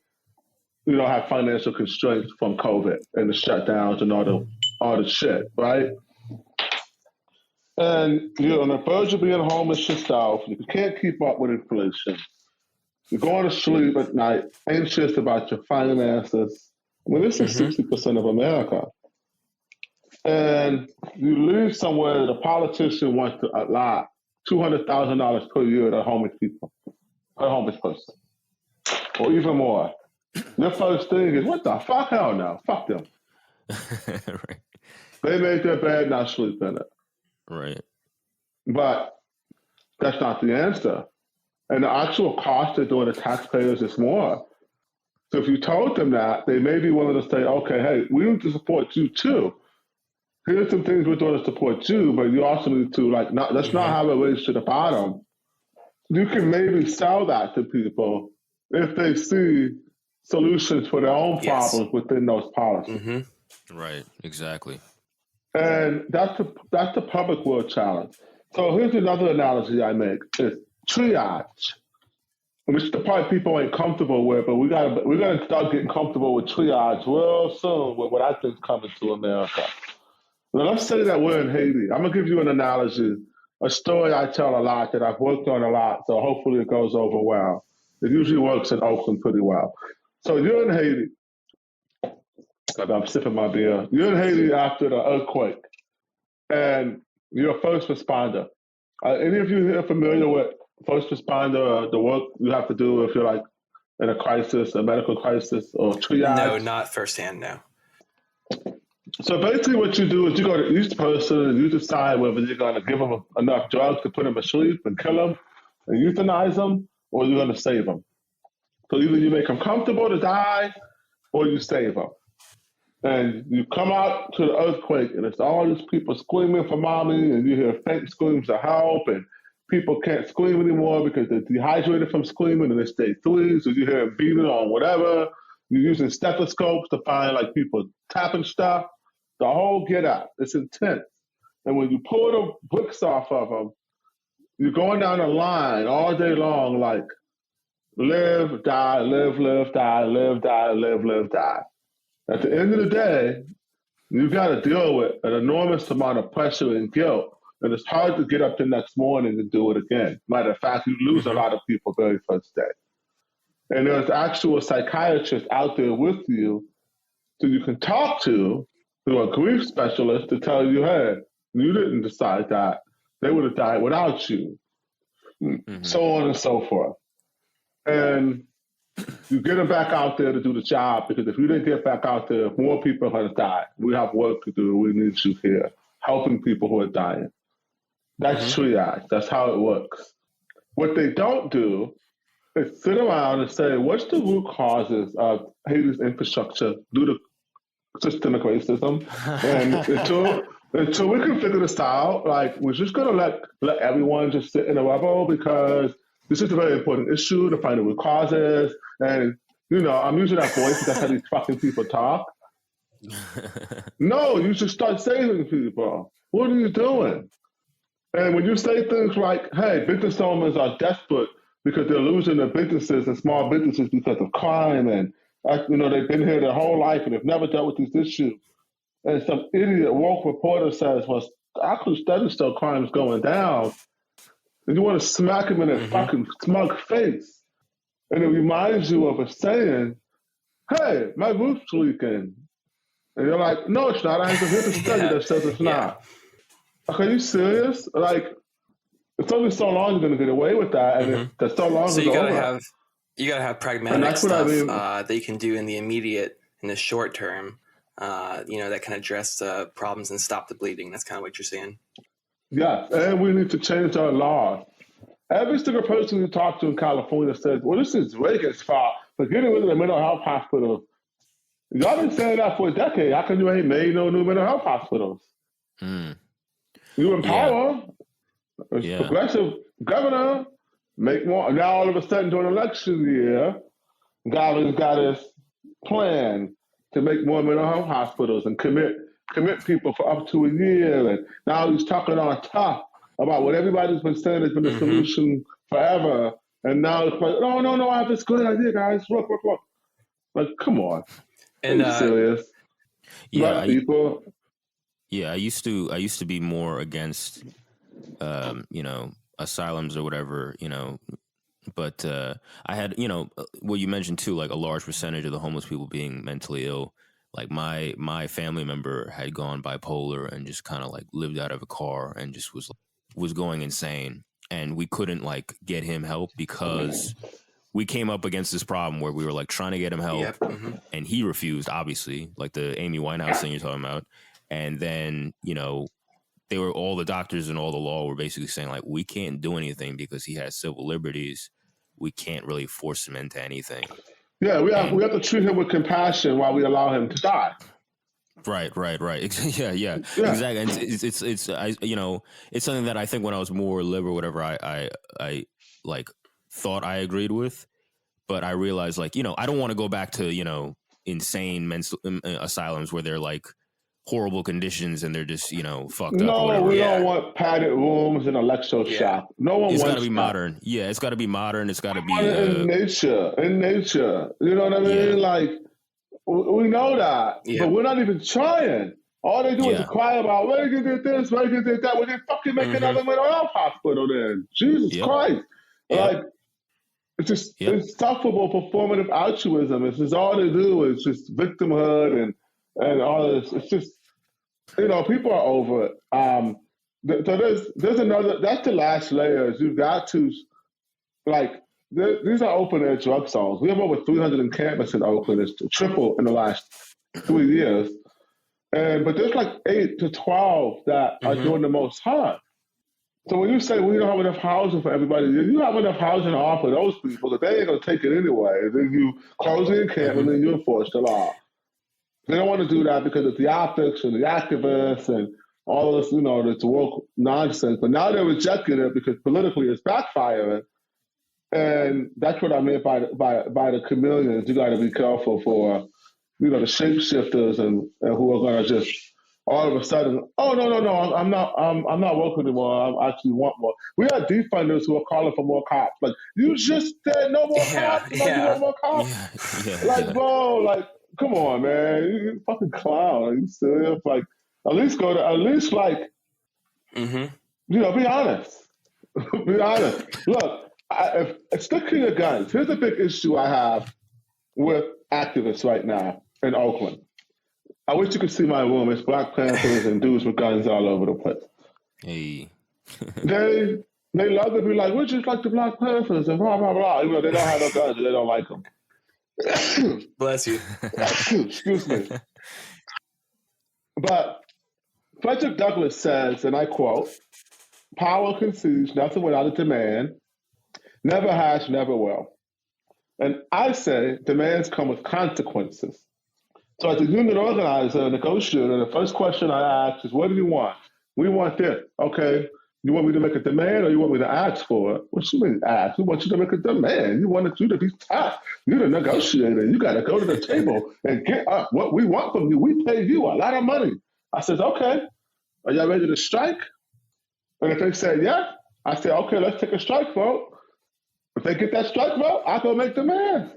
have financial constraints from COVID and the shutdowns and all the shit, right? And you're on the verge of being homeless yourself. You can't keep up with inflation. You're going to sleep at night, anxious about your finances. I mean, this is 60% of America. And you live somewhere that a politician wants to allot $200,000 per year to homeless people, per homeless person, or even more. Your first thing is, what the fuck? Hell no. Fuck them. Right. They made their bed, now sleep in it. Right. But that's not the answer. And the actual cost they're doing to taxpayers is more. So if you told them that, they may be willing to say, okay, hey, we need to support you too. Here's some things we're doing to support you, but you also need to let's not have a race to the bottom. You can maybe sell that to people if they see solutions for their own problems within those policies. Mm-hmm. Right, exactly. And that's the public will challenge. So here's another analogy I make is triage, which the part people ain't comfortable with, but we're gonna start getting comfortable with triage real soon with what I think is coming to America. Now let's say that we're in Haiti. I'm gonna give you an analogy, a story I tell a lot that I've worked on a lot, so hopefully it goes over well. It usually works in Oakland pretty well. So you're in Haiti. I'm sipping my beer. You're in Haiti after the earthquake, and you're a first responder. Any of you here familiar with first responder, the work you have to do if you're in a crisis, a medical crisis, or triage? No, not firsthand, no. So basically what you do is you go to each person and you decide whether you're going to give them enough drugs to put them asleep and kill them and euthanize them, or you're going to save them. So either you make them comfortable to die, or you save them. And you come out to the earthquake, and it's all these people screaming for mommy, and you hear faint screams of help, and people can't scream anymore because they're dehydrated from screaming, and it's stage 3, so you hear them beating on whatever. You're using stethoscopes to find people tapping stuff. the whole get out. It's intense. And when you pull the bricks off of them, you're going down a line all day long, like live, die, live, die, live, die, live, die. At the end of the day, you got to deal with an enormous amount of pressure and guilt. And it's hard to get up the next morning and do it again. Matter of fact, you lose a lot of people very first day. And there's actual psychiatrists out there with you who you can talk to, who are grief specialists, to tell you, hey, you didn't decide that. They would have died without you. So on and so forth. And you get them back out there to do the job, because if you didn't get back out there, more people are going to die. We have work to do. We need you here, helping people who are dying. That's triage. That's how it works. What they don't do is sit around and say, what's the root causes of Haiti's infrastructure due to systemic racism? And until we can figure this out, like, we're just going to let everyone just sit in a rubble, because this is a very important issue to find the root causes. And, I'm using that voice because that's how these fucking people talk. No, you should start saving people. What are you doing? And when you say things like, hey, business owners are desperate because they're losing their businesses and small businesses because of crime, and they've been here their whole life and they've never dealt with these issues. And some idiot woke reporter says, well, actually studies show crime's going down. And you want to smack him in his fucking smug face. And it reminds you of a saying, hey, my roof's leaking. And you're like, no, it's not. I have to hit the study that says it's not. Like, are you serious? Like, it's only so long you're going to get away with that. And that's so long. So you got to have pragmatic stuff that you can do in the short term, that can address problems and stop the bleeding. That's kind of what you're saying. Yeah, and we need to change our laws. Every single person you talk to in California says, well, this is Reagan's fault for getting rid of the mental health hospitals. Y'all been saying that for a decade. How come you ain't made no new mental health hospitals? You in power, progressive governor, make more. Now all of a sudden during election year, Gavin's got his plan to make more mental health hospitals and commit people for up to a year. And now he's talking on tough about what everybody's been saying has been the solution forever. And now it's like, no, I have this good idea, guys. Look. Like, come on. And, are you serious? Yeah, people. Yeah, I used to be more against, asylums or whatever, but I had, well, you mentioned too, like a large percentage of the homeless people being mentally ill. Like my family member had gone bipolar and just kind of like lived out of a car and just was going insane. And we couldn't like get him help because we came up against this problem where we were like trying to get him help and he refused, obviously, like the Amy Winehouse thing you're talking about. And then, they were, all the doctors and all the law were basically saying like, we can't do anything because he has civil liberties. We can't really force him into anything. Yeah, we have to treat him with compassion while we allow him to die. Right. Yeah, exactly. And it's something that I think when I was more liberal, whatever, I like thought I agreed with, but I realized like, I don't want to go back to, insane mental asylums where they're like horrible conditions and they're just, fucked up. No, we don't want padded rooms and electroshock. No one wants It's got to be modern. Yeah, it's got to be modern. It's got to be in nature. You know what I mean? Yeah. Like, we know that, but we're not even trying. All they do is cry about, Reagan did this, Reagan did that. We didn't fucking make another mental health hospital then. Jesus Christ. Like, it's just insufferable performative altruism. It's just all they do is just victimhood and all this. It's just, people are over it. So there's another, that's the last layers. You've got to, like, these are open air drug zones. We have over 300 encampments in Oakland. It's triple in the last 3 years. But there's like 8 to 12 that are doing the most harm. So when you say we don't have enough housing for everybody, you have enough housing to offer those people, but they ain't going to take it anyway. Then you close the encampment and you enforce the law. They don't want to do that because of the optics and the activists and all of this, this woke nonsense. But now they're rejecting it because politically it's backfiring. And that's what I meant by the chameleons. You got to be careful for, the shapeshifters and who are going to just all of a sudden, oh no, I'm not working anymore. I actually want more. We have defunders who are calling for more cops. Like, you just said no more cops. Like, you want more cops? Bro, like, come on, man, you fucking clown. Are you serious? Like, at least be honest. Be honest. Look, if sticking to guns, here's a big issue I have with activists right now in Oakland. I wish you could see my room. It's Black Panthers and dudes with guns all over the place. Hey. They love to be like, we're just like the Black Panthers and blah, blah, blah. Even though they don't have no guns and they don't like them. Bless you. Excuse me. But Frederick Douglass says, and I quote, "Power conceives nothing without a demand, never has, never will." And I say demands come with consequences. So as a union organizer, negotiator, the first question I ask is, what do you want? We want this. Okay, you want me to make a demand or you want me to ask for it? What you mean ask? We want you to make a demand. You want you to be tough. You're the negotiator. You got to go to the table and get up what we want from you. We pay you a lot of money. I said, okay, are y'all ready to strike? And if they say yes, I say, okay, let's take a strike vote. If they get that strike vote, I go make demands.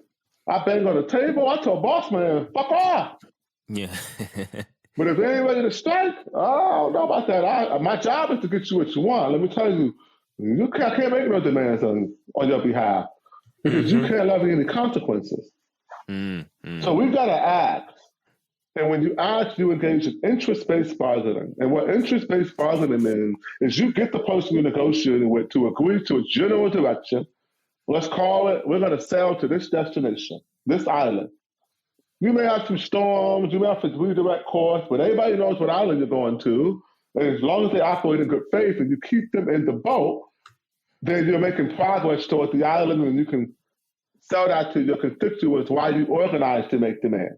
I bang on the table. I tell boss man, fuck off. Yeah. But if they ain't ready to strike, I don't know about that. My job is to get you what you want. Let me tell you, you can't make no demands on your behalf because you can't levy any consequences. So we've got to ask. And when you ask, you engage in interest-based bargaining. And what interest-based bargaining means is you get the person you're negotiating with to agree to a general direction. Let's call it, we're going to sail to this destination, this island. You may have some storms, you may have to redirect course, but everybody knows what island you're going to. And as long as they operate in good faith and you keep them in the boat, then you're making progress toward the island and you can sell that to your constituents while you organize to make demand.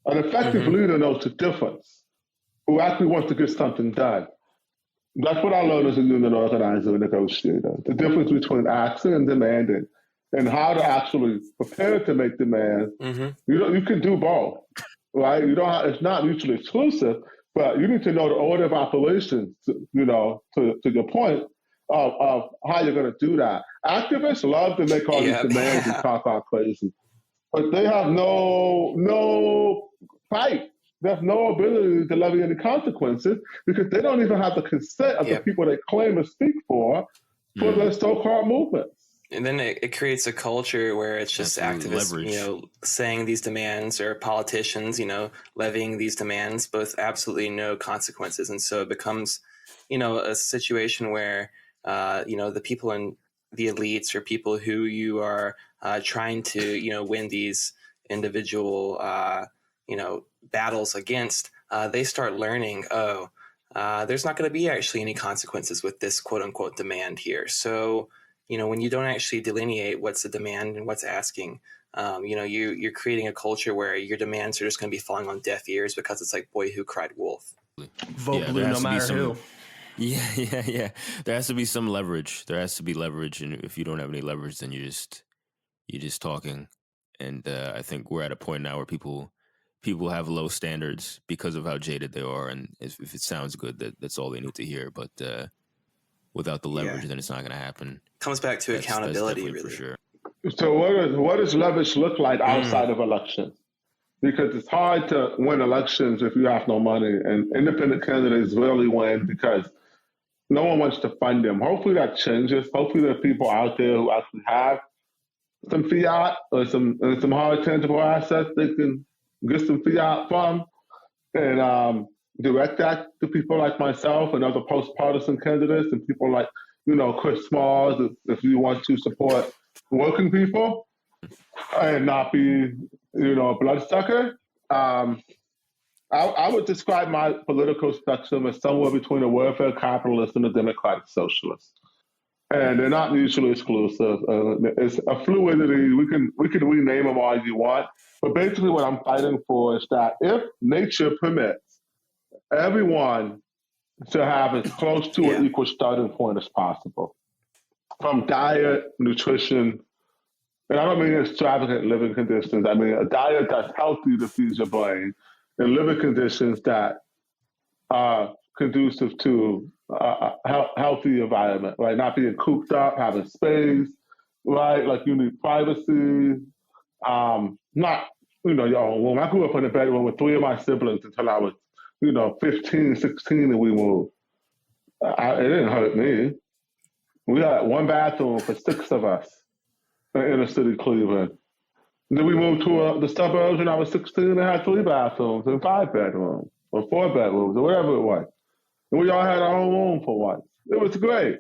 An effective leader knows the difference, who actually wants to get something done. That's what I learned as a union organizer and negotiator, the difference between asking and demanding and how to actually prepare to make demands. You can do both, right? It's not mutually exclusive, but you need to know the order of operations, to your point of how you're going to do that. Activists love to make all these demands and talk all crazy, but they have no fight. There's no ability to levy any consequences because they don't even have the consent of the people they claim to speak for their so-called movements. And then it creates a culture where it's just activists, leverage. Saying these demands, or politicians, levying these demands, both absolutely no consequences. And so it becomes, a situation where, the people in the elites or people who you are trying to, win these individual, battles against, they start learning, there's not going to be actually any consequences with this quote unquote demand here. So, when you don't actually delineate what's the demand and what's asking, you're creating a culture where your demands are just going to be falling on deaf ears because it's like boy who cried wolf. Vote blue no matter who. Yeah. There has to be some leverage. There has to be leverage, and if you don't have any leverage, then you're just talking. And I think we're at a point now where people have low standards because of how jaded they are, and if it sounds good, that's all they need to hear. But without the leverage, then it's not going to happen. Comes back to accountability, really. For sure. So what does leverage look like outside of elections? Because it's hard to win elections if you have no money, and independent candidates rarely win because no one wants to fund them. Hopefully that changes. Hopefully there are people out there who actually have some fiat or some hard tangible assets they can get some fiat from and direct that to people like myself and other post-partisan candidates and people like, Chris Smalls, if you want to support working people and not be, a bloodsucker. I would describe my political spectrum as somewhere between a welfare capitalist and a democratic socialist. And they're not mutually exclusive. It's a fluidity. We can rename them all you want. But basically what I'm fighting for is that if nature permits, everyone should have as close to an equal starting point as possible. From diet, nutrition, and I don't mean extravagant living conditions. I mean a diet that's healthy to feed your brain, and living conditions that conducive to a healthy environment, right? Not being cooped up, having space, right? Like you need privacy. Not, your own room. I grew up in a bedroom with 3 of my siblings until I was, 15, 16, and we moved. It didn't hurt me. We had 1 bathroom for 6 of us in inner city Cleveland. And then we moved to the suburbs when I was 16 and had 3 bathrooms and 5 bedrooms or 4 bedrooms or whatever it was. And we all had our own room for once. It was great.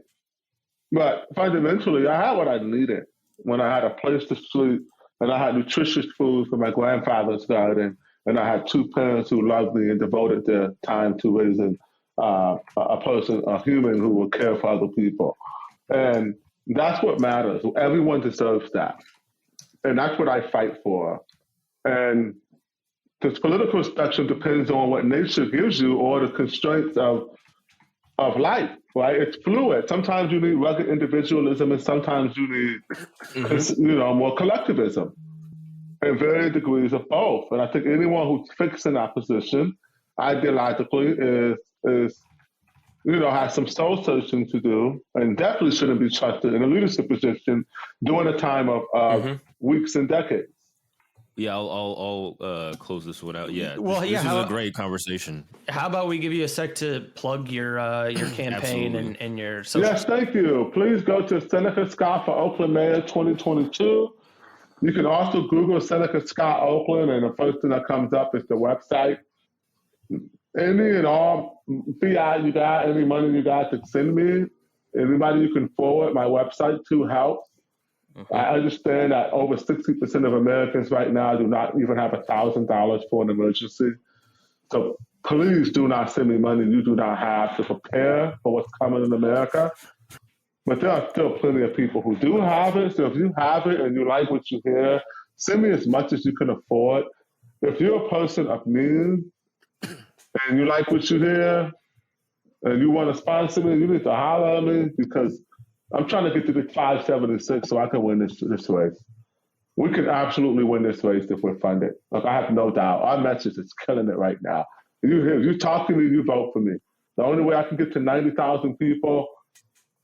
But fundamentally, I had what I needed when I had a place to sleep and I had nutritious food from my grandfather's garden and I had 2 parents who loved me and devoted their time to raising a human who will care for other people. And that's what matters. Everyone deserves that. And that's what I fight for. And this political spectrum depends on what nature gives you or the constraints of life, right? It's fluid. Sometimes you need rugged individualism and sometimes you need, more collectivism and varying degrees of both. And I think anyone who's fixed in that position ideologically is has some soul searching to do and definitely shouldn't be trusted in a leadership position during a time of weeks and decades. Yeah, I'll close this one out. Yeah, well, this is a great conversation. How about we give you a sec to plug your campaign and your social? Yes, thank you. Please go to Seneca Scott for Oakland Mayor 2022. You can also Google Seneca Scott Oakland, and the first thing that comes up is the website. Any and all fiat you got, any money you got to send me, anybody you can forward my website to helps. I understand that over 60% of Americans right now do not even have $1,000 for an emergency. So please do not send me money you do not have to prepare for what's coming in America. But there are still plenty of people who do have it. So if you have it and you like what you hear, send me as much as you can afford. If you're a person of means and you like what you hear and you want to sponsor me, you need to holler at me because I'm trying to get to the 576 so I can win this race. We can absolutely win this race if we're funded. Like, I have no doubt. Our message is killing it right now. You talk to me, you vote for me. The only way I can get to 90,000 people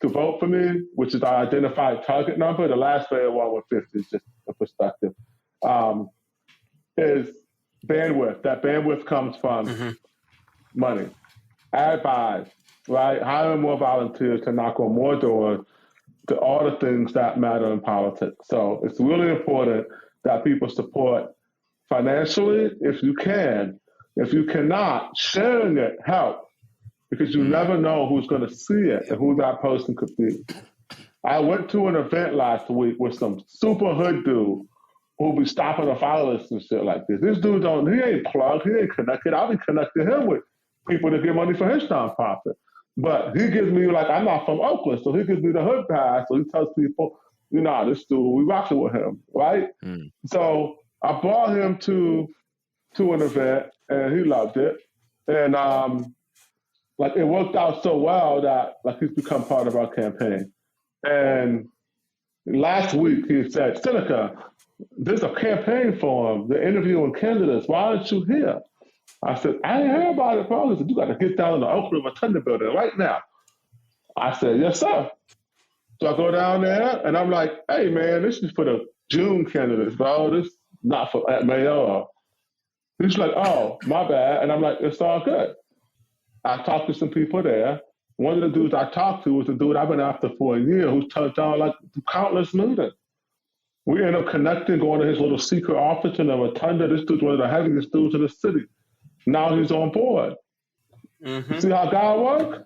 to vote for me, which is our identified target number, the last mayor won with 50, is just a perspective, is bandwidth. That bandwidth comes from money, ad buys, right? Hiring more volunteers to knock on more doors, to all the things that matter in politics. So it's really important that people support financially if you can. If you cannot, sharing it helps because you never know who's going to see it and who that person could be. I went to an event last week with some super hood dude who'll be stopping the fire list and shit like this. This dude he ain't plugged, he ain't connected. I'll be connecting him with people that get money for his nonprofit. But he gives me, I'm not from Oakland, so he gives me the hood pass. So he tells people, this dude, we rocking with him, right? So I brought him to an event, and he loved it. And, it worked out so well that, he's become part of our campaign. And last week, he said, Seneca, there's a campaign for him. They're interviewing candidates. Why aren't you here? I said, I ain't heard about it, bro. He said, you got to get down in the Oakland Rotunda building right now. I said, yes, sir. So I go down there, and I'm like, hey, man, this is for the June candidates, bro. This is not for mayor. He's like, oh, my bad. And I'm like, it's all good. I talked to some people there. One of the dudes I talked to was the dude I've been after for a year who's turned down, countless meetings. We end up connecting, going to his little secret office in the Rotunda. This dude's one of the heaviest dudes in the city. Now he's on board. See how God works?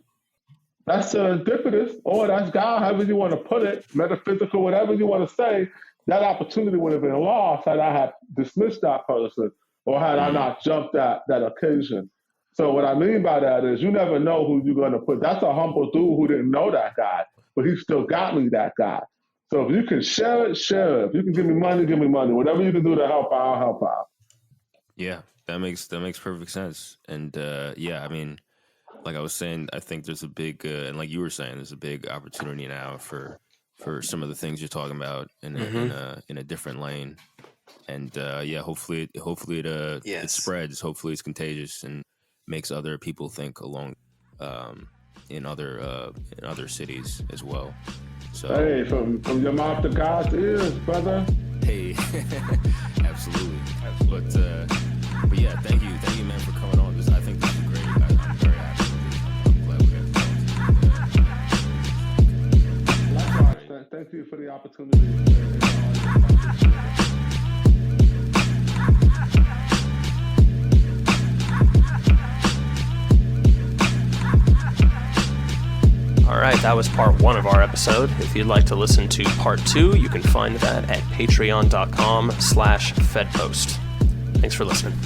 That's serendipitous, or that's God, however you want to put it, metaphysical, whatever you want to say. That opportunity would have been lost had I had dismissed that person or had I not jumped that occasion. So what I mean by that is you never know who you're going to put. That's a humble dude who didn't know that guy, but he still got me that guy. So if you can share it, share it. If you can give me money, give me money. Whatever you can do to help out, I'll help out. Yeah. That makes perfect sense. And I mean, like I was saying, I think there's a big and like you were saying, there's a big opportunity now for some of the things you're talking about in a different lane. And hopefully it spreads. Hopefully it's contagious. And makes other people think along in other cities as well. So hey, from your mouth to God's ears, brother. Hey, absolutely. But yeah, thank you, man, for coming on. I think this is great. I'm very happy with this. I'm glad we got to talk. Likewise, thank you for the opportunity. All right, that was part 1 of our episode. If you'd like to listen to part 2, you can find that at patreon.com/fedpost. Thanks for listening.